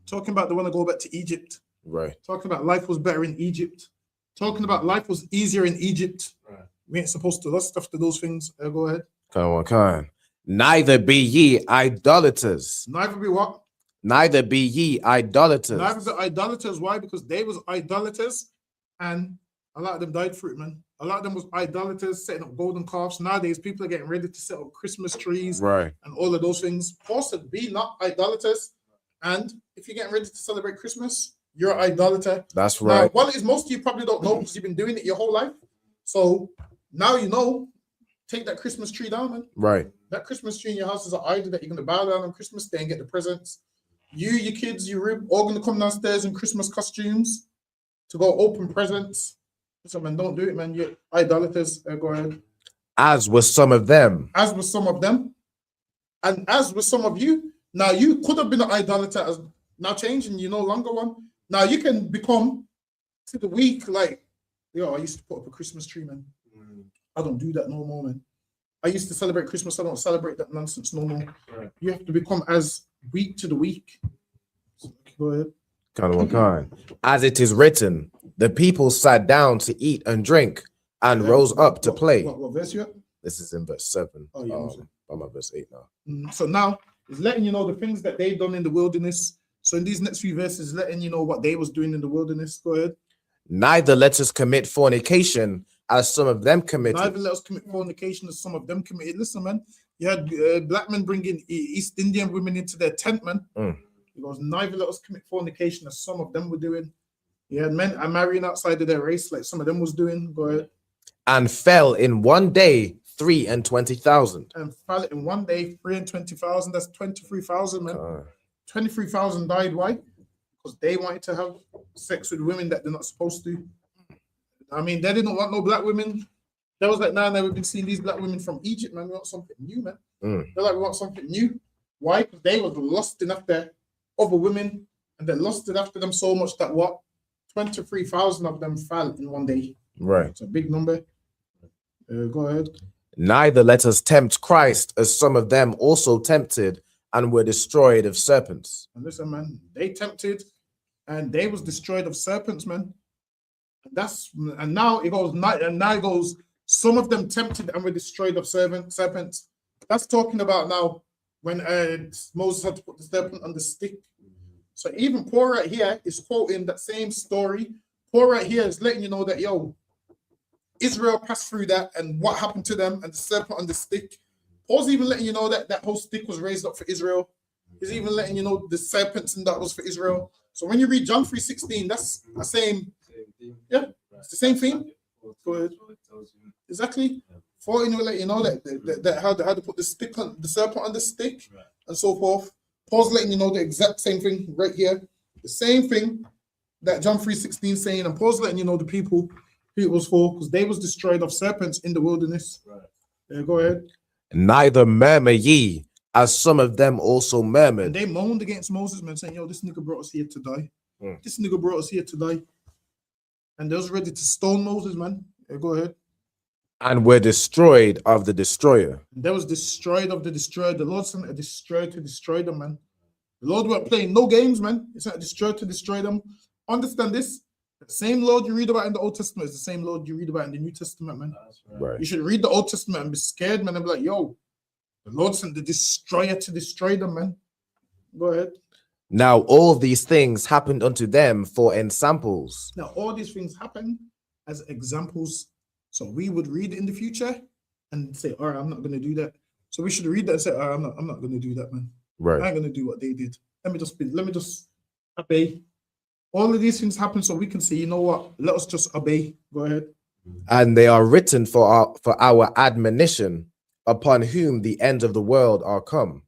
Talking about they want to go back to Egypt. Right. Talking about life was better in Egypt. Talking about life was easier in Egypt. Right. We ain't supposed to lust after those things. Go ahead. Come on. Neither be ye idolaters. Neither be what? Neither be ye idolaters. Neither be idolaters. Why? Because they was idolaters, and a lot of them died for it, man. A lot of them was idolaters, setting up golden calves. Nowadays, people are getting ready to set up Christmas trees, right, and all of those things. Paul said, be not idolaters. And if you're getting ready to celebrate Christmas, you're an idolater. That's right. Now, one is most of you probably don't know because you've been doing it your whole life. So now you know, take that Christmas tree down, man. Right. That Christmas tree in your house is an idol that you're going to bow down on Christmas Day and get the presents. You, your kids, your rib, all going to come downstairs in Christmas costumes to go open presents. So, man, don't do it, man. You're idolaters. Go ahead. As were some of them. As were some of them. And as were some of you. Now, you could have been an idolater, as now changing, you're no longer one. Now, you can become to the week like, yo, I used to put up a Christmas tree, man. I don't do that no more, man. I used to celebrate Christmas. I don't celebrate that nonsense no more. Right. You have to become as week to the week. So, go ahead. Kind. As it is written, the people sat down to eat and drink and rose up to play. What verse you at? This is in verse 7. Oh, yeah. I'm at verse 8 now. So now it's letting you know the things that they've done in the wilderness. So in these next few verses, letting you know what they was doing in the wilderness. Go ahead. Neither let us commit fornication as some of them committed. Neither let us commit fornication as some of them committed. Listen, man, you had black men bringing East Indian women into their tent, man. He goes, neither let us commit fornication as some of them were doing. You had men marrying outside of their race like some of them was doing. Go ahead. And fell in one day 23,000. And fell in one day 23,000. That's 23,000, man. 23,000 died. Why? Because they wanted to have sex with women that they're not supposed to. I mean, they didn't want no black women. They was like, nah, we've been seeing these black women from Egypt, man. We want something new, man. They're like, we want something new. Why? Because they was lusting after other women, and they lusted after them so much that 23,000 of them fell in one day. Right. It's a big number. Go ahead. Neither let us tempt Christ as some of them also tempted and were destroyed of serpents. And listen, man, they tempted and they was destroyed of serpents, man. And now it goes, some of them tempted and were destroyed of serpents. That's talking about now when Moses had to put the serpent on the stick. So even Paul right here is quoting that same story. Paul right here is letting you know that, yo, Israel passed through that and what happened to them and the serpent on the stick. Paul's even letting you know that that whole stick was raised up for Israel. He's even letting you know the serpents and that was for Israel. So when you read John 3:16, that's the same. Yeah, it's the same thing. Go ahead. Exactly. 14 will let you know that how to put the serpent on the stick and so forth. Paul's letting you know the exact same thing right here. The same thing that John 3:16 saying, and Paul's letting you know the people who it was for, because they was destroyed of serpents in the wilderness. Right. Go ahead. Neither murmur ye, as some of them also murmured. And they moaned against Moses, man, saying, yo, this nigga brought us here to die. This nigga brought us here to die. And they was ready to stone Moses, man. Go ahead. And were destroyed of the destroyer. They was destroyed of the destroyer. The Lord sent a destroyer to destroy them, man. The Lord weren't playing no games, man. He sent a destroyer to destroy them. Understand this? The same Lord you read about in the Old Testament is the same Lord you read about in the New Testament, man. Right. You should read the Old Testament and be scared, man, and be like, yo, the Lord sent the destroyer to destroy them, man. Go ahead. Now all these things happened unto them for ensamples. Now all these things happen as examples. So we would read it in the future and say, all right, I'm not going to do that. So we should read that and say, I'm not going to do that, man. Right. I ain't going to do what they did. Let me just obey. All of these things happen so we can say, you know what? Let us just obey. Go ahead. And they are written for our admonition, upon whom the end of the world are come.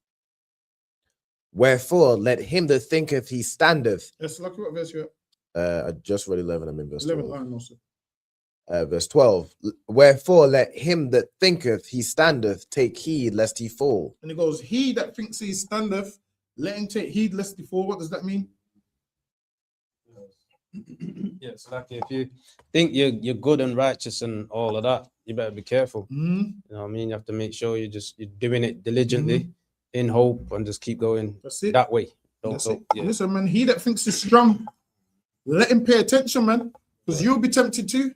Wherefore, let him that thinketh he standeth. Yes, lucky what verse you I just read 11. I'm in verse 11. 12. No, sir. Verse 12. Wherefore, let him that thinketh he standeth take heed lest he fall. And it goes, he that thinks he standeth, let him take heed lest he fall. What does that mean? Yes, like if you think you're good and righteous and all of that, you better be careful. You know what I mean? You have to make sure you're doing it diligently, in hope, and just keep going that way. Listen, man, he that thinks he's strong, let him pay attention, man, because you'll be tempted too.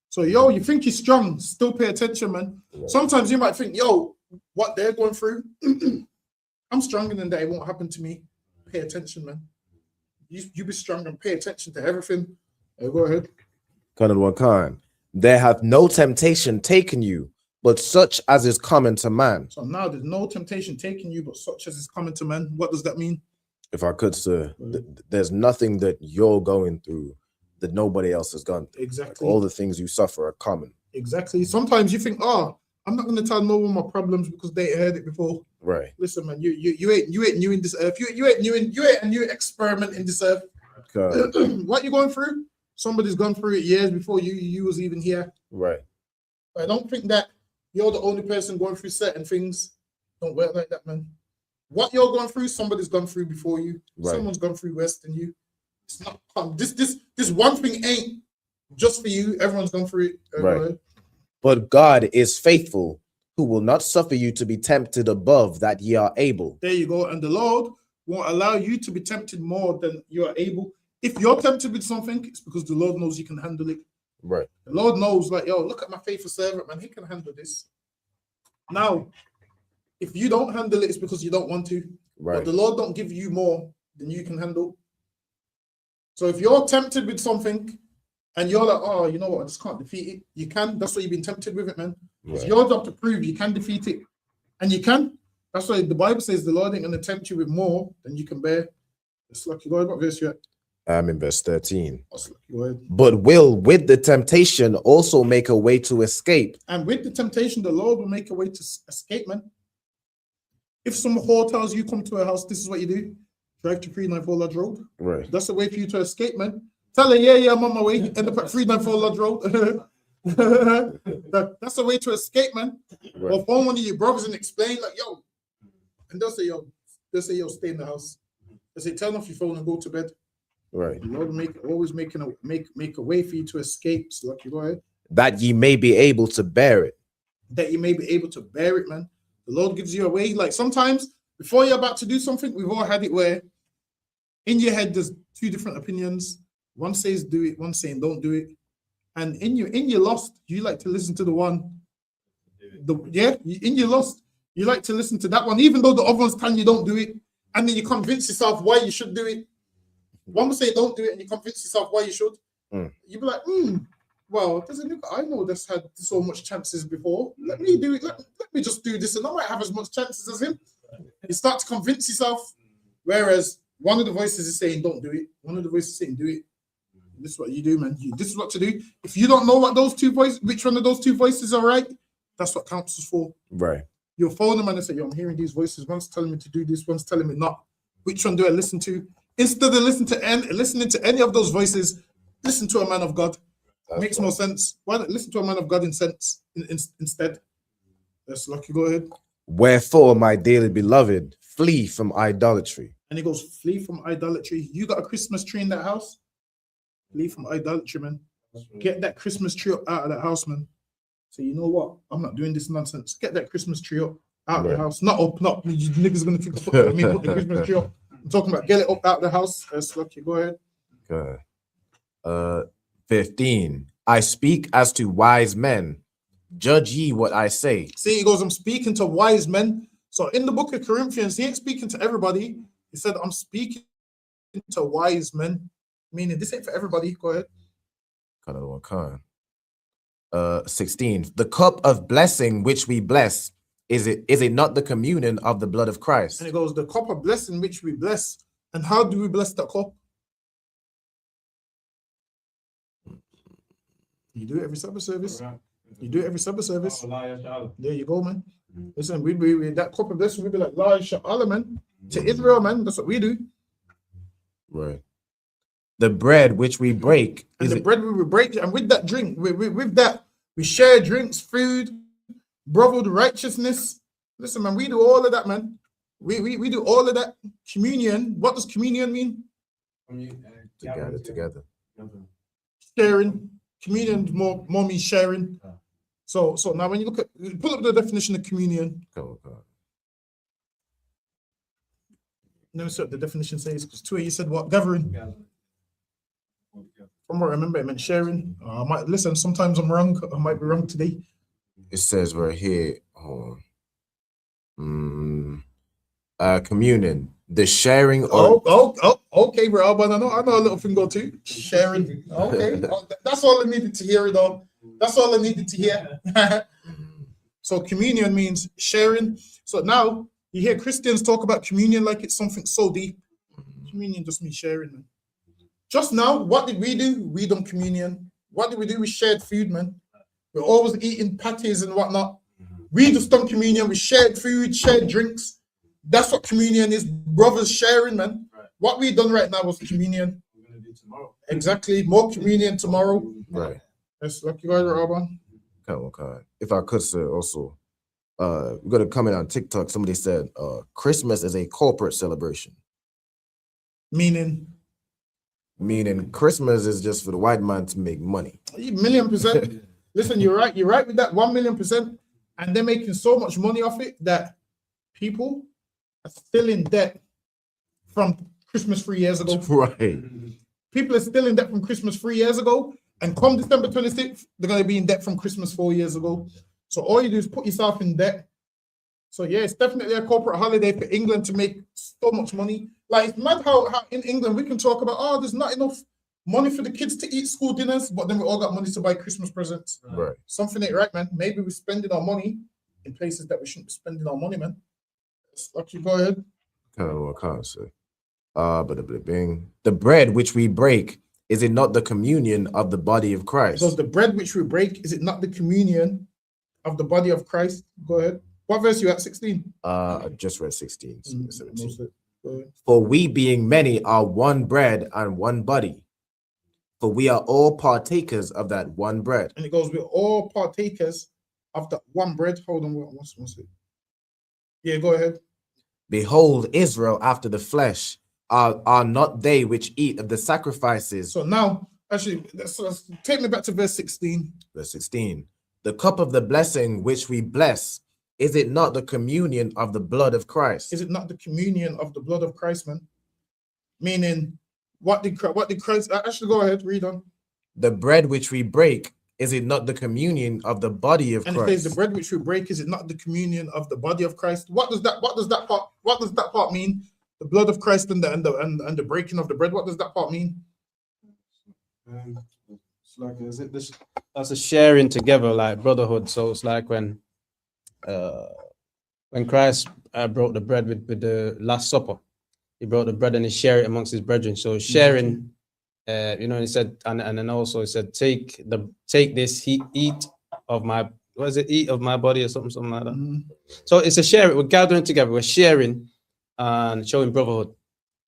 So, yo, you think you're strong, still pay attention, man. Sometimes you might think, yo, what they're going through, I'm stronger than that. It won't happen to me. Pay attention, man. You be strong and pay attention to everything. Go ahead. There hath no temptation taken you, but such as is common to man. So now there's no temptation taking you, but such as is common to man. What does that mean? If I could, sir, there's nothing that you're going through that nobody else has gone through. Exactly. All the things you suffer are common. Exactly. Sometimes you think, oh, I'm not going to tell no one my problems because they heard it before. Right. Listen, man, you ain't new in this earth. You ain't a new experiment in this earth. What you going through? Somebody's gone through it years before you was even here. Right. I don't think that you're the only person going through certain things. Don't work like that, man. What you're going through, somebody's gone through before you. Right. Someone's gone through worse than you. It's not this one thing ain't just for you. Everyone's gone through it. Right. But God is faithful, who will not suffer you to be tempted above that ye are able. There you go. And the Lord won't allow you to be tempted more than you are able. If you're tempted with something, it's because the Lord knows you can handle it. Right. The Lord knows, like, yo, look at my faithful servant, man. He can handle this. Now, if you don't handle it, it's because you don't want to. Right. But the Lord don't give you more than you can handle. So if you're tempted with something and you're like, oh, you know what, I just can't defeat it. You can. That's why you've been tempted with it, man. It's your job to prove you can defeat it. And you can. That's why the Bible says the Lord ain't going to tempt you with more than you can bear. It's like you go, what verse you at? I'm in verse 13. Go ahead. But will with the temptation also make a way to escape. And with the temptation, the Lord will make a way to escape, man. If some whore tells you come to her house, this is what you do. Drive to 394 Lodge Road. Right. That's the way for you to escape, man. Tell her, yeah, I'm on my way. End up at 394 Lodge Road. That's the way to escape, man. Right. Or phone one of your brothers and explain, like, yo. And they'll say, yo, stay in the house. They say, turn off your phone and go to bed. Right. The Lord always make a way for you to escape. So like you go ahead. That ye may be able to bear it. That you may be able to bear it, man. The Lord gives you a way. Like sometimes before you're about to do something, we've all had it where in your head there's two different opinions. One says do it, one saying don't do it. And in your lust, you like to listen to the one. In your lust, you like to listen to that one, even though the other one's telling you don't do it, and then you convince yourself why you should do it. One will say don't do it, and you convince yourself why you should. You'd be like, well, there's a new guy I know that's had so much chances before. Let me do it. Let me just do this, and I might have as much chances as him. You start to convince yourself, whereas one of the voices is saying don't do it. One of the voices is saying do it. This is what you do, man. This is what to do. If you don't know what those two voices, which one of those two voices are right, that's what counsels for. Right. You'll phone them and say, yo, I'm hearing these voices. One's telling me to do this, one's telling me not. Which one do I listen to? Instead of listening to any of those voices, listen to a man of God. Makes more sense. Why not listen to a man of God instead? That's lucky. Go ahead. Wherefore, my dearly beloved, flee from idolatry. And he goes, flee from idolatry. You got a Christmas tree in that house? Flee from idolatry, man. Get that Christmas tree up out of that house, man. So you know what? I'm not doing this nonsense. Get that Christmas tree up out of the house. Not up, not you niggas gonna think put the Christmas tree up. I'm talking about get it up out of the house. That's lucky. Go ahead. Okay. 15. I speak as to wise men. Judge ye what I say. See, he goes, I'm speaking to wise men. So in the book of Corinthians, he ain't speaking to everybody. He said, I'm speaking to wise men. Meaning this ain't for everybody. Go ahead. Another one, 16. The cup of blessing which we bless, is it not the communion of the blood of Christ? And it goes, the cup of blessing which we bless. And how do we bless that cup? You do it every Sabbath service. You do it every Sabbath service. There you go, man. Listen, we that cup of blessing, we be like, La Sha'ala, man. To Israel, man. That's what we do. Right. The bread which we break. And the bread we break, and with that drink, with that, we share drinks, food, brotherhood, righteousness. Listen, man, we do all of that, man. We do all of that. Communion. What does communion mean? Together. Sharing. Communion more means sharing. So now when you look at, pull up the definition of communion. Let me see what the definition says, because two of you said what? Gathering. From what I remember, it meant sharing. I might listen. Sometimes I'm wrong. I might be wrong today. It says right here, communion, the sharing. Okay, bro. But I know a little thing or two. Sharing. Okay, that's all I needed to hear, though. That's all I needed to hear. So communion means sharing. So now you hear Christians talk about communion like it's something so deep. Communion just means sharing, man. Just now, what did we do? We done communion. What did we do? We shared food, man. We're always eating patties and whatnot. We just done communion. We shared food, shared drinks. That's what communion is. Brothers sharing, man. What we done right now was communion. We're going to do tomorrow. Exactly. More communion tomorrow. Right. That's lucky guys, Rabban. Okay. If I could say also, we're going to comment on TikTok. Somebody said Christmas is a corporate celebration. Meaning Christmas is just for the white man to make money. 1,000,000%. Listen, you're right. You're right with that 1,000,000%. And they're making so much money off it that people are still in debt from Christmas 3 years ago. Right. People are still in debt from Christmas 3 years ago. And come December 26th, they're going to be in debt from Christmas 4 years ago. So all you do is put yourself in debt. So yeah, it's definitely a corporate holiday for England to make so much money. Like, it's mad how in England we can talk about, there's not enough money for the kids to eat school dinners, but then we all got money to buy Christmas presents. Right. Something ain't right, man. Maybe we're spending our money in places that we shouldn't be spending our money, man. Lucky, go ahead. I can't say. But the bread which we break, is it not the communion of the body of Christ? So the bread which we break, is it not the communion of the body of Christ? Go ahead. What verse are you at? 16? I just read 16. 17. For we being many are one bread and one body. For we are all partakers of that one bread. And it goes, we're all partakers of that one bread. Hold on, what's it? Yeah, go ahead. Behold, Israel after the flesh are not they which eat of the sacrifices. So now, actually, let's take me back to verse 16. Verse 16. The cup of the blessing which we bless, is it not the communion of the blood of Christ? Is it not the communion of the blood of Christ, man? Meaning, what did Christ? Actually, go ahead, read on. The bread which we break, is it not the communion of the body of Christ? And it says the bread which we break, is it not the communion of the body of Christ? What does that part mean? The blood of Christ and the breaking of the bread. What does that part mean? It's like, that's a sharing together, like brotherhood. So it's like when Christ broke the bread with the Last Supper, he broke the bread and he shared it amongst his brethren. So sharing, he said, and then also he said, take this, eat of my, eat of my body or something like that. Mm-hmm. So it's a sharing. We're gathering together. We're sharing and showing brotherhood,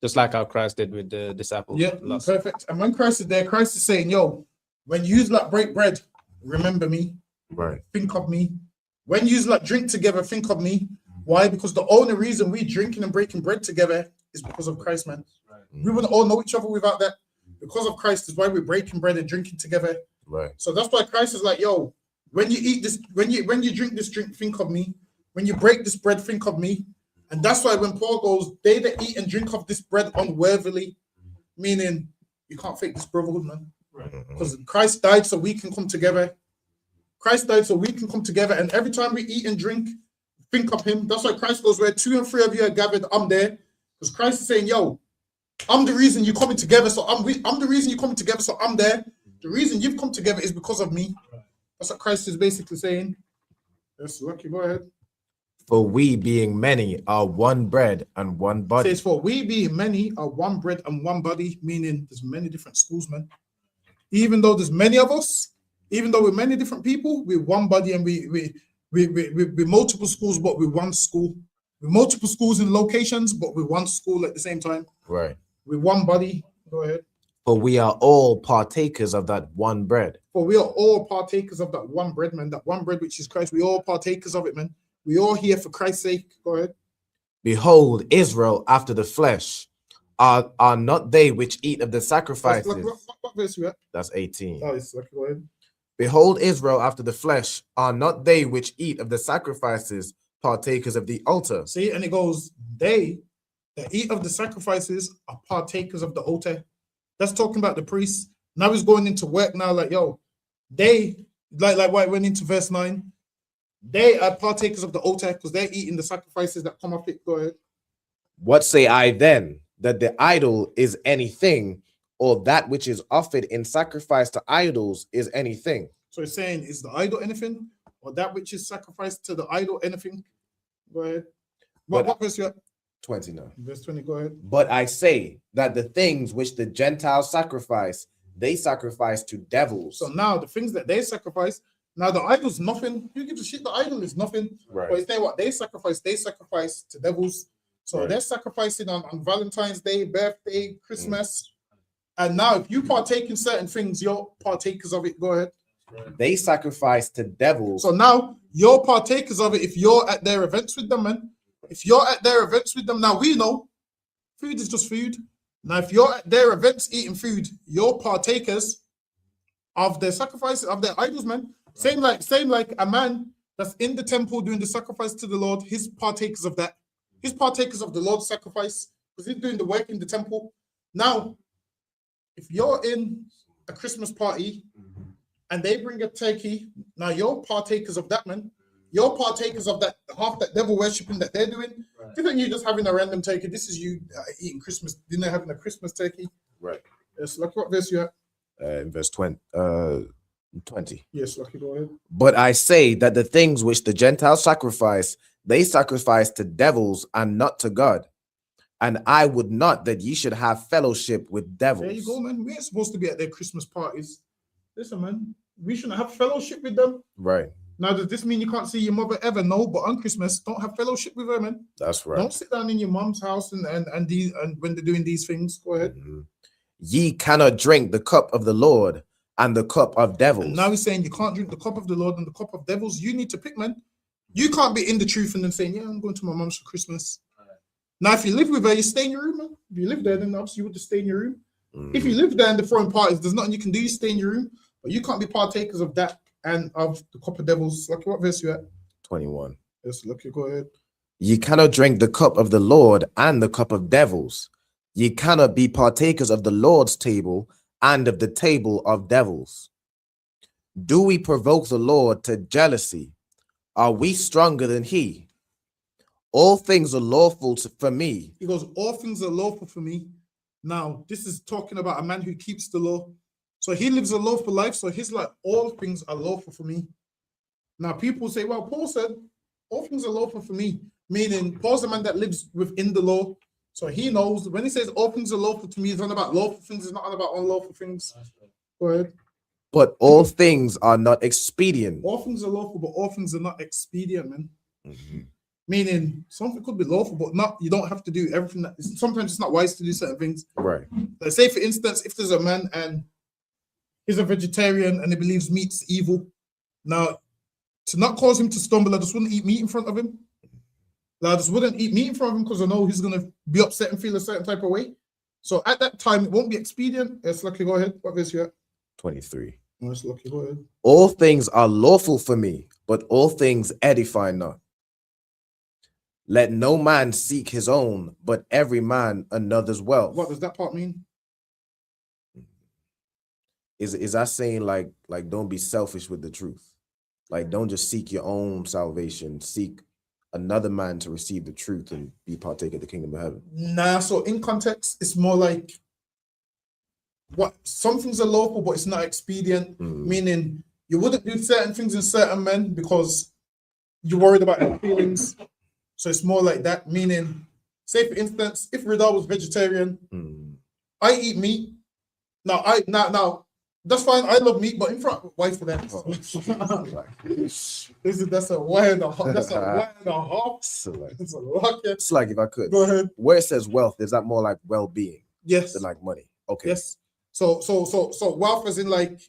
just like how Christ did with the disciples. Yeah, perfect. And when Christ is there, Christ is saying, yo, when you like break bread, remember me. Right. Think of me. When you like drink together, think of me. Why? Because the only reason we drinking and breaking bread together is because of Christ, man. Right. We wouldn't all know each other without that. Because of Christ is why we're breaking bread and drinking together. Right. So that's why Christ is like, yo, when you eat this, when you drink this drink, think of me. When you break this bread, think of me. And that's why when Paul goes, they that eat and drink of this bread unworthily, meaning you can't fake this brotherhood, man. Because Christ died so we can come together. Christ died so we can come together. And every time we eat and drink, think of him. That's why Christ goes, where 2 and 3 of you are gathered, I'm there. Because Christ is saying, yo, I'm the reason you're coming together. So I'm the reason you're coming together. So I'm there. The reason you've come together is because of me. That's what Christ is basically saying. That's lucky. Go ahead. For we being many are one bread and one It body. says, for we being many are one bread and one body, meaning there's many different schools, man. Even though there's many of us, even though we're many different people, we're one body and we multiple schools, but we're one school. We're multiple schools in locations, but we're one school at the same time. Right. We're one body. Go ahead. For we are all partakers of that one bread. For we are all partakers of that one bread, man. That one bread which is Christ. We all partakers of it, man. We all here for Christ's sake. Go ahead. Behold, Israel after the flesh are not they which eat of the sacrifices. What verse you at? That's 18. Oh, it's like, go ahead. Behold, Israel after the flesh are not they which eat of the sacrifices partakers of the altar. See, and it goes, they that eat of the sacrifices are partakers of the altar. That's talking about the priests. Now he's going into work now, like, yo, they, like why it went into verse 9, they are partakers of the altar because they're eating the sacrifices that come off it. Go ahead. What say I then? That the idol is anything, or that which is offered in sacrifice to idols is anything? So it's saying, is the idol anything, or that which is sacrificed to the idol anything? Go ahead. What verse you at? 29. Verse 20, go ahead. But I say that the things which the Gentiles sacrifice, they sacrifice to devils. So now the things that they sacrifice, now the idol's nothing. Who gives a shit? The idol is nothing. Right. But it's there what they sacrifice to devils. So Right. they're sacrificing on Valentine's Day, birthday, Christmas. And now if you partake in certain things, you're partakers of it. Go ahead. They sacrifice to devils. So now you're partakers of it if you're at their events with them, man. If you're at their events with them, now we know food is just food. Now, if you're at their events eating food, you're partakers of their sacrifices, of their idols, man. Same like a man that's in the temple doing the sacrifice to the Lord, he's partakers of that. He's partakers of the Lord's sacrifice because he's doing the work in the temple. Now, if you're in a Christmas party and they bring a turkey, now you're partakers of that, man. You're partakers of that, half that devil worshipping that they're doing. Right. Different you just having a random turkey. This is you eating Christmas dinner, having a Christmas turkey. Right. Yes, look what verse you at. In verse 20. 20. Yes, Lucky, go ahead. But I say that the things which the Gentiles sacrifice, they sacrifice to devils and not to God. And I would not that ye should have fellowship with devils. There you go, man. We ain't supposed to be at their Christmas parties. Listen, man, we shouldn't have fellowship with them. Right. Now, does this mean you can't see your mother ever? No, but on Christmas, don't have fellowship with her, man. That's right. Don't sit down in your mom's house and when they're doing these things. Go ahead. Mm-hmm. Ye cannot drink the cup of the Lord and the cup of devils. And now he's saying you can't drink the cup of the Lord and the cup of devils. You need to pick, man. You can't be in the truth and then saying, yeah, I'm going to my mom's for Christmas. Now, if you live with her, you stay in your room, man. If you live there, then obviously you would just stay in your room. Mm-hmm. If you live there and they're throwing parties, there's nothing you can do. You stay in your room, but you can't be partakers of that and of the cup of devils. Lucky, what verse you at? 21. Yes, Lucky, go ahead. Ye cannot drink the cup of the Lord and the cup of devils. Ye cannot be partakers of the Lord's table and of the table of devils. Do we provoke the Lord to jealousy? Are we stronger than he? All things are lawful for me. He goes, all things are lawful for me. Now, this is talking about a man who keeps the law. So he lives a lawful life. So he's like, all things are lawful for me. Now, people say, well, Paul said, all things are lawful for me. Meaning, Paul's a man that lives within the law. So he knows when he says all things are lawful to me, it's not about lawful things, it's not about unlawful things. Go ahead. But all things are not expedient. All things are lawful, but all things are not expedient, man. Mm-hmm. Meaning something could be lawful, but not you don't have to do everything. Sometimes it's not wise to do certain things. Right. Like say, for instance, if there's a man and he's a vegetarian and he believes meat's evil, now to not cause him to stumble, I just wouldn't eat meat in front of him. I just wouldn't eat meat in front of him because I know he's going to be upset and feel a certain type of way. So at that time, it won't be expedient. Yes, Lucky, go ahead. What verse you at? 23. Yes, Lucky, go ahead. All things are lawful for me, but all things edify not. Let no man seek his own, but every man another's wealth. What does that part mean? Is that saying like don't be selfish with the truth? Like don't just seek your own salvation, seek another man to receive the truth and be partake of the kingdom of heaven. Nah, so in context, it's more like what some things are lawful, but it's not expedient. Meaning you wouldn't do certain things in certain men because you're worried about their feelings. So it's more like that, meaning, say for instance, if Rida was vegetarian, I eat meat. Now, that's fine. I love meat, but in front of wife for that. That's a one and a half. That's a one and a half. It's a lot. It's like, if I could, Go ahead. where it says wealth, is that more like well-being? Yes. Than like money. Okay. Yes. So wealth is in like,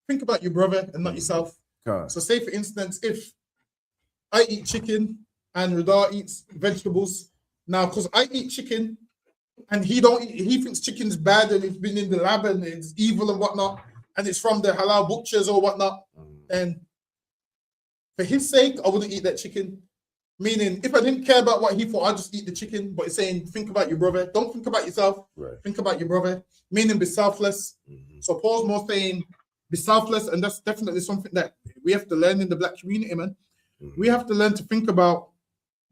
think about your brother and not yourself. So say for instance, if I eat chicken and Rida eats vegetables, now because I eat chicken and he don't eat, he thinks chicken's bad and it's been in the lab and it's evil and whatnot, and it's from the halal butchers or whatnot, and for his sake, I wouldn't eat that chicken. Meaning, if I didn't care about what he thought, I'd just eat the chicken. But it's saying, think about your brother. Don't think about yourself. Right. Think about your brother. Meaning, be selfless. So Paul's more saying, be selfless, and that's definitely something that we have to learn in the black community, man. We have to learn to think about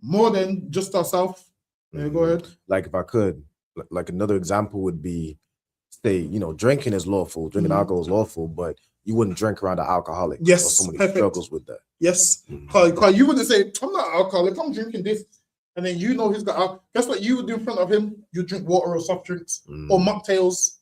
more than just ourselves. Go ahead. Like, if I could, like another example would be, say, drinking is lawful, drinking alcohol is lawful, but you wouldn't drink around an alcoholic. Yes, or somebody perfect. who struggles with that. Yes. Because you wouldn't say, I'm not alcoholic, I'm drinking this. And then he's got alcohol. Guess what you would do in front of him? You drink water or soft drinks or mocktails.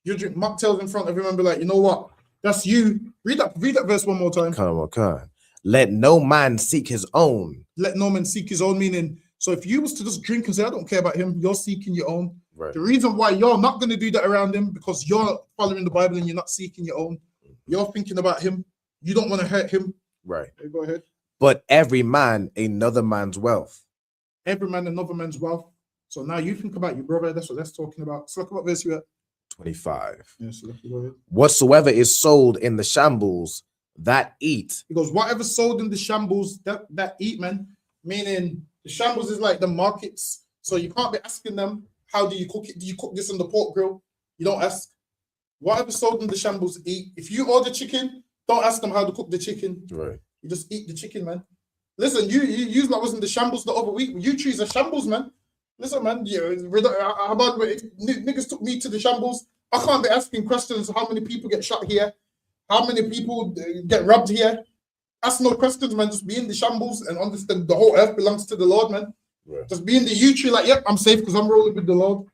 You drink mocktails in front of him and be like, you know what? That's you. Read that verse one more time. Come on. Let no man seek his own. Let no man seek his own, meaning, so if you was to just drink and say, I don't care about him, you're seeking your own. Right. The reason why you're not going to do that around him, because you're following the Bible and you're not seeking your own. You're thinking about him. You don't want to hurt him. Right. Okay, go ahead. But every man another man's wealth. Every man another man's wealth. So now you think about your brother. That's what that's talking about. So look what verse you at. 25. Yes, go ahead. Whatsoever is sold in the shambles, that eat. He goes, whatever sold in the shambles, that eat, man. Meaning the shambles is like the markets. So you can't be asking them, how do you cook it? Do you cook this on the pork grill? You don't ask. Whatever sold in the shambles, eat. If you order chicken, don't ask them how to cook the chicken. Right. You just eat the chicken, man. Listen, you like was in the shambles the other week. You trees are shambles, man. Listen, man. How about niggas took me to the shambles? I can't be asking questions. How many people get shot here? How many people get robbed here? Ask no questions, man. Just be in the shambles and understand the whole earth belongs to the Lord, man. Right. Just be in the U tree, like, yep, I'm safe because I'm rolling with the Lord.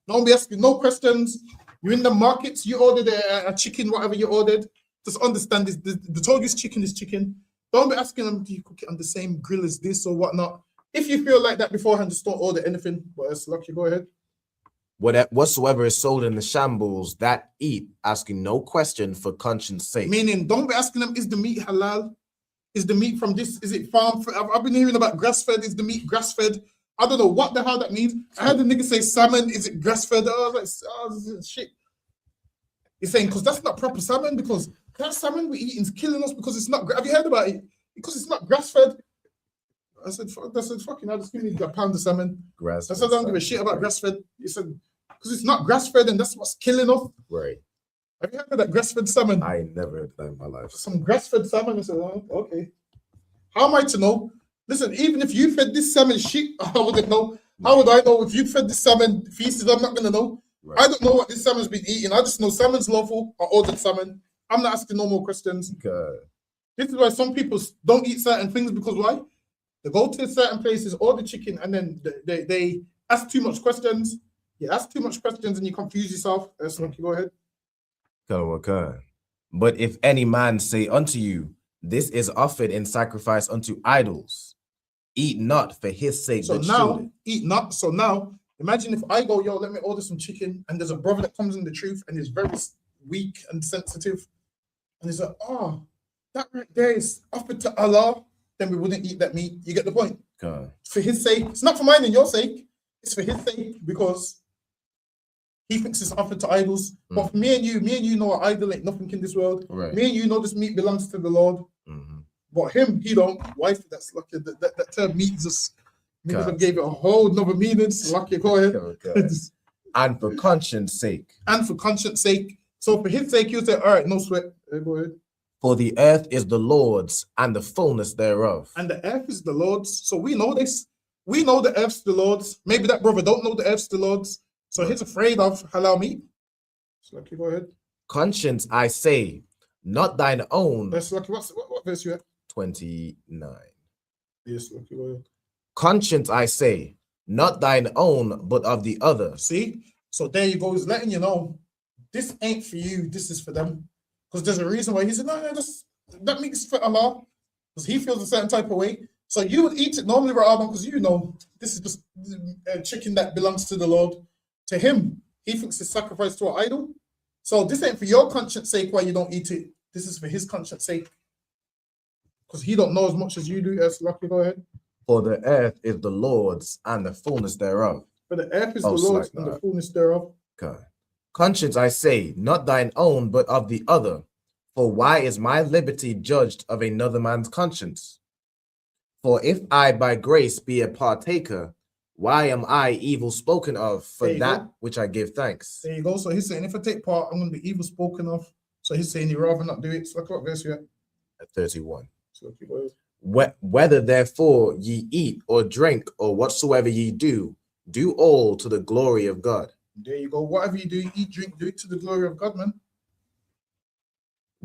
Don't be asking no questions. You're in the markets. You ordered a chicken, whatever you ordered. Just understand this. The Togi's chicken is chicken. Don't be asking them, do you cook it on the same grill as this or whatnot? If you feel like that beforehand, just don't order anything. But it's lucky. Go ahead. Whatsoever is sold in the shambles, that eat, asking no question for conscience sake. Meaning, don't be asking them, is the meat halal? Is the meat from this? Is it farm? I've been hearing about grass-fed. Is the meat grass-fed? I don't know what the hell that means. I heard the nigga say salmon. Is it grass-fed? I was like, oh, shit. He's saying, because that's not proper salmon, because that salmon we're eating is killing us because it's not. Have you heard about it? Because it's not grass-fed. I said, fucking hell, just give me a pound of salmon. Grass-fed. I said, I don't give a shit about grass-fed. He said, because it's not grass-fed and that's what's killing us. Right. Have you heard of that grass-fed salmon? I ain't never heard that in my life. Some grass-fed salmon. I said, oh, okay. How am I to know? Listen, even if you fed this salmon shit, I wouldn't know. How would I know if you fed this salmon feces? I'm not going to know. Right. I don't know what this salmon's been eating. I just know salmon's lawful. I ordered salmon. I'm not asking no more questions. God. This is why some people don't eat certain things, because why? They go to certain places, order chicken, and then they ask too much questions. You ask too much questions and you confuse yourself. That's okay, go ahead. Okay. But if any man say unto you, this is offered in sacrifice unto idols, eat not for his sake. So now, eat not. So now, imagine if I go, yo, let me order some chicken, and there's a brother that comes in the truth and is very weak and sensitive, and he's like, oh, that right there is offered to Allah, then we wouldn't eat that meat. You get the point? Okay. For his sake. It's not for mine and your sake. It's for his sake, because he thinks it's offered to idols. But for me and you know an idol ain't nothing in this world. Right. Me and you know this meat belongs to the Lord. But him, he don't. Wife, that's lucky. That term meat just gave it a whole nother meaning. Lucky, go ahead. Okay. And for conscience sake. And for conscience sake. So for his sake, you say, all right, no sweat. Go ahead. For the earth is the Lord's and the fullness thereof. And the earth is the Lord's. So we know this. We know the earth's the Lord's. Maybe that brother don't know the earth's the Lord's. So he's afraid of halal meat. So lucky, go ahead. Conscience, I say, not thine own. That's lucky. What verse you at? 29. Yes, lucky, go ahead. Conscience, I say, not thine own, but of the other. See? So there you go. He's letting you know, this ain't for you, this is for them. Because there's a reason why he said, no, that meat is for Allah. Because he feels a certain type of way. So you would eat it normally, Ra'aban, because you know, this is just chicken that belongs to the Lord. To him, he thinks it's sacrificed to an idol. So this ain't for your conscience sake why you don't eat it. This is for his conscience sake. Because he don't know as much as you do. Yes, Lucky, go ahead. For the earth is the Lord's and the fullness thereof. For the earth is the Lord's and the fullness thereof. Okay. Conscience, I say, not thine own, but of the other. For why is my liberty judged of another man's conscience? For if I by grace be a partaker, why am I evil spoken of for that which I give thanks? There you go. So he's saying, if I take part, I'm going to be evil spoken of. So he's saying he'd rather not do it. So look what verse here. At 31. So keep going. Whether therefore ye eat or drink or whatsoever ye do all to the glory of God. There you go. Whatever you do, eat, drink, do it to the glory of God, man.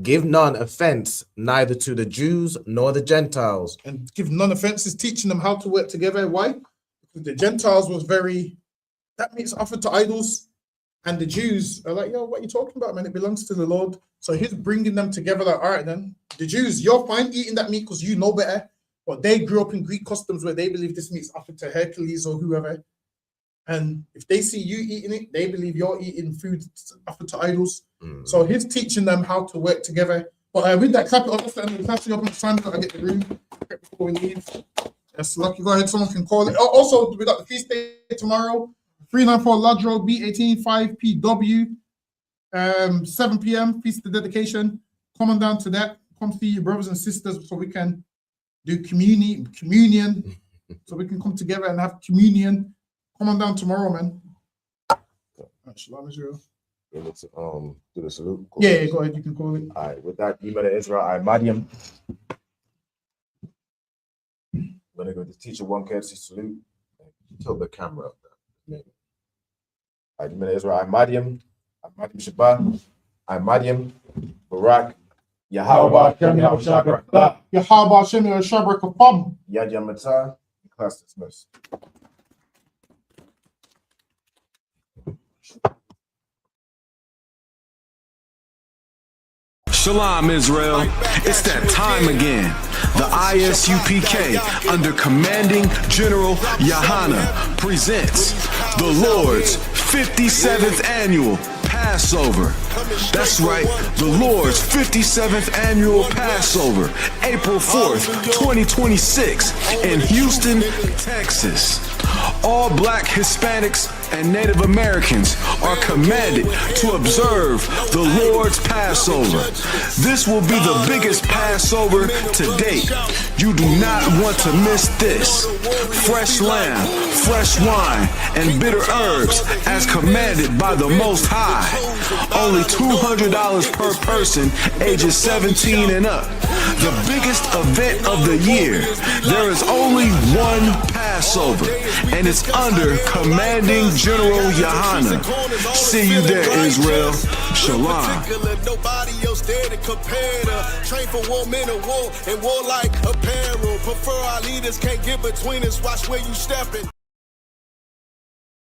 Give none offense, neither to the Jews nor the Gentiles. And give none offense is teaching them how to work together. Why? Because the Gentiles was that means offered to idols. And the Jews are like, yo, what are you talking about, man? It belongs to the Lord. So he's bringing them together like, all right, then. The Jews, you're fine eating that meat because you know better. But they grew up in Greek customs where they believe this meat's offered to Hercules or whoever. And if they see you eating it, they believe you're eating food offered to idols. So he's teaching them how to work together. But with that, clap it up. Clap it up on time. Gotta get the room before we leave. Yes, Lucky, go ahead. Someone can call it. Also, we got the feast day tomorrow. 394 Lodge Road, B18, 5PW, 7 p.m. Feast of dedication. Come on down to that. Come see your brothers and sisters so we can do communion. So we can come together and have communion. Come on down tomorrow, man. Shalom Israel. Let's do the salute. Yeah, go ahead. You can call it. All right, with that, Email to Israel, I Madiam. I'm gonna go to teacher one courtesy salute. Tilt the camera up there. All right, Email to Israel, I Madiam Shabbat, I Madiam Barak, Yahweh Shabrak, Yahweh Shabrak Kapam, Yad Yamatah, class dismissed. Shalom, Israel. It's that time again. The ISUPK, under commanding General Yahana, presents the Lord's 57th annual Passover. That's right, the Lord's 57th annual Passover, April 4th, 2026, in Houston, Texas. All Black, Hispanics, and Native Americans are commanded to observe the Lord's Passover. This will be the biggest Passover to date. You do not want to miss this. Fresh lamb, fresh wine, and bitter herbs as commanded by the Most High. Only $200 per person, ages 17 and up. The biggest event of the year. There is only one Passover, and it's under commanding General Yahana. See you there, Israel. Shalom. Nobody else there to compare to. Train for war, men of war, and war like apparel. Prefer our leaders, can't get between us. Watch where you stepping.